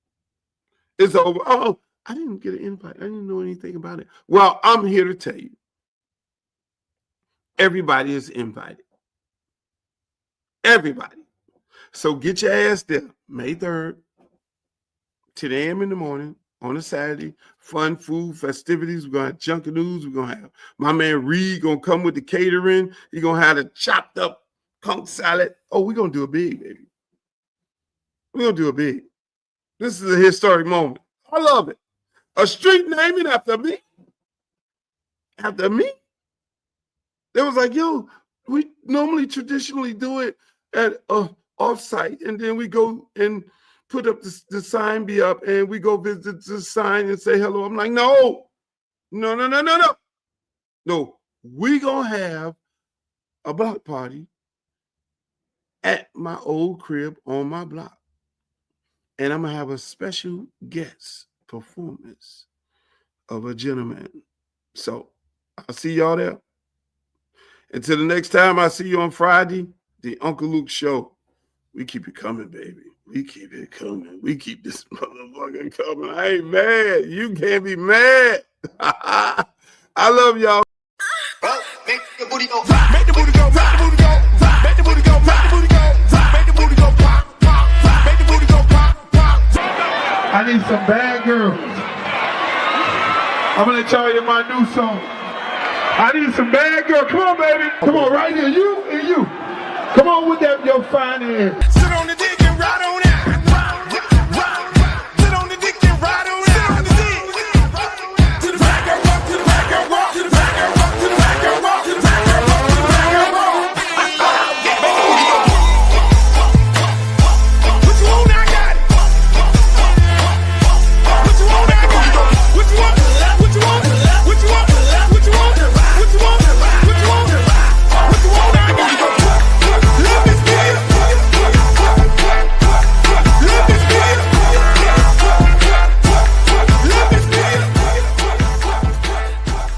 It's over. Oh, I didn't get an invite. I didn't know anything about it. Well, I'm here to tell you. Everybody is invited. Everybody. So get your ass there. May 3rd, 10 a.m. in the morning on a Saturday. Fun food, festivities. We're going to have Junkadoos. We're going to have my man Reed going to come with the catering. He's going to have the chopped up conch salad. Oh, we're going to do it big, baby. We're going to do it big. This is a historic moment. I love it. A street naming after me. After me. They was like, yo, we normally traditionally do it at off site, and then we go and put up the sign be up, and we go visit the sign and say hello. I'm like, no. We gonna have a block party at my old crib on my block. And I'm gonna have a special guest performance of a gentleman. So I'll see y'all there. Until the next time I see you on Friday, the Uncle Luke Show. We keep it coming, baby. We keep it coming. We keep this motherfucker coming. I ain't mad. You can't be mad. I love y'all. Make the booty go, make the booty go, make the booty go, make the booty go, make the booty go, make the booty go, pop, pop, make the booty go, pop, pop. I need some bad girls. I'm gonna let y'all hear my new song. I need some bad girls. Come on, baby. Come on, right here. You and you. Come on with that, your fine ass. Sit on the dick and ride on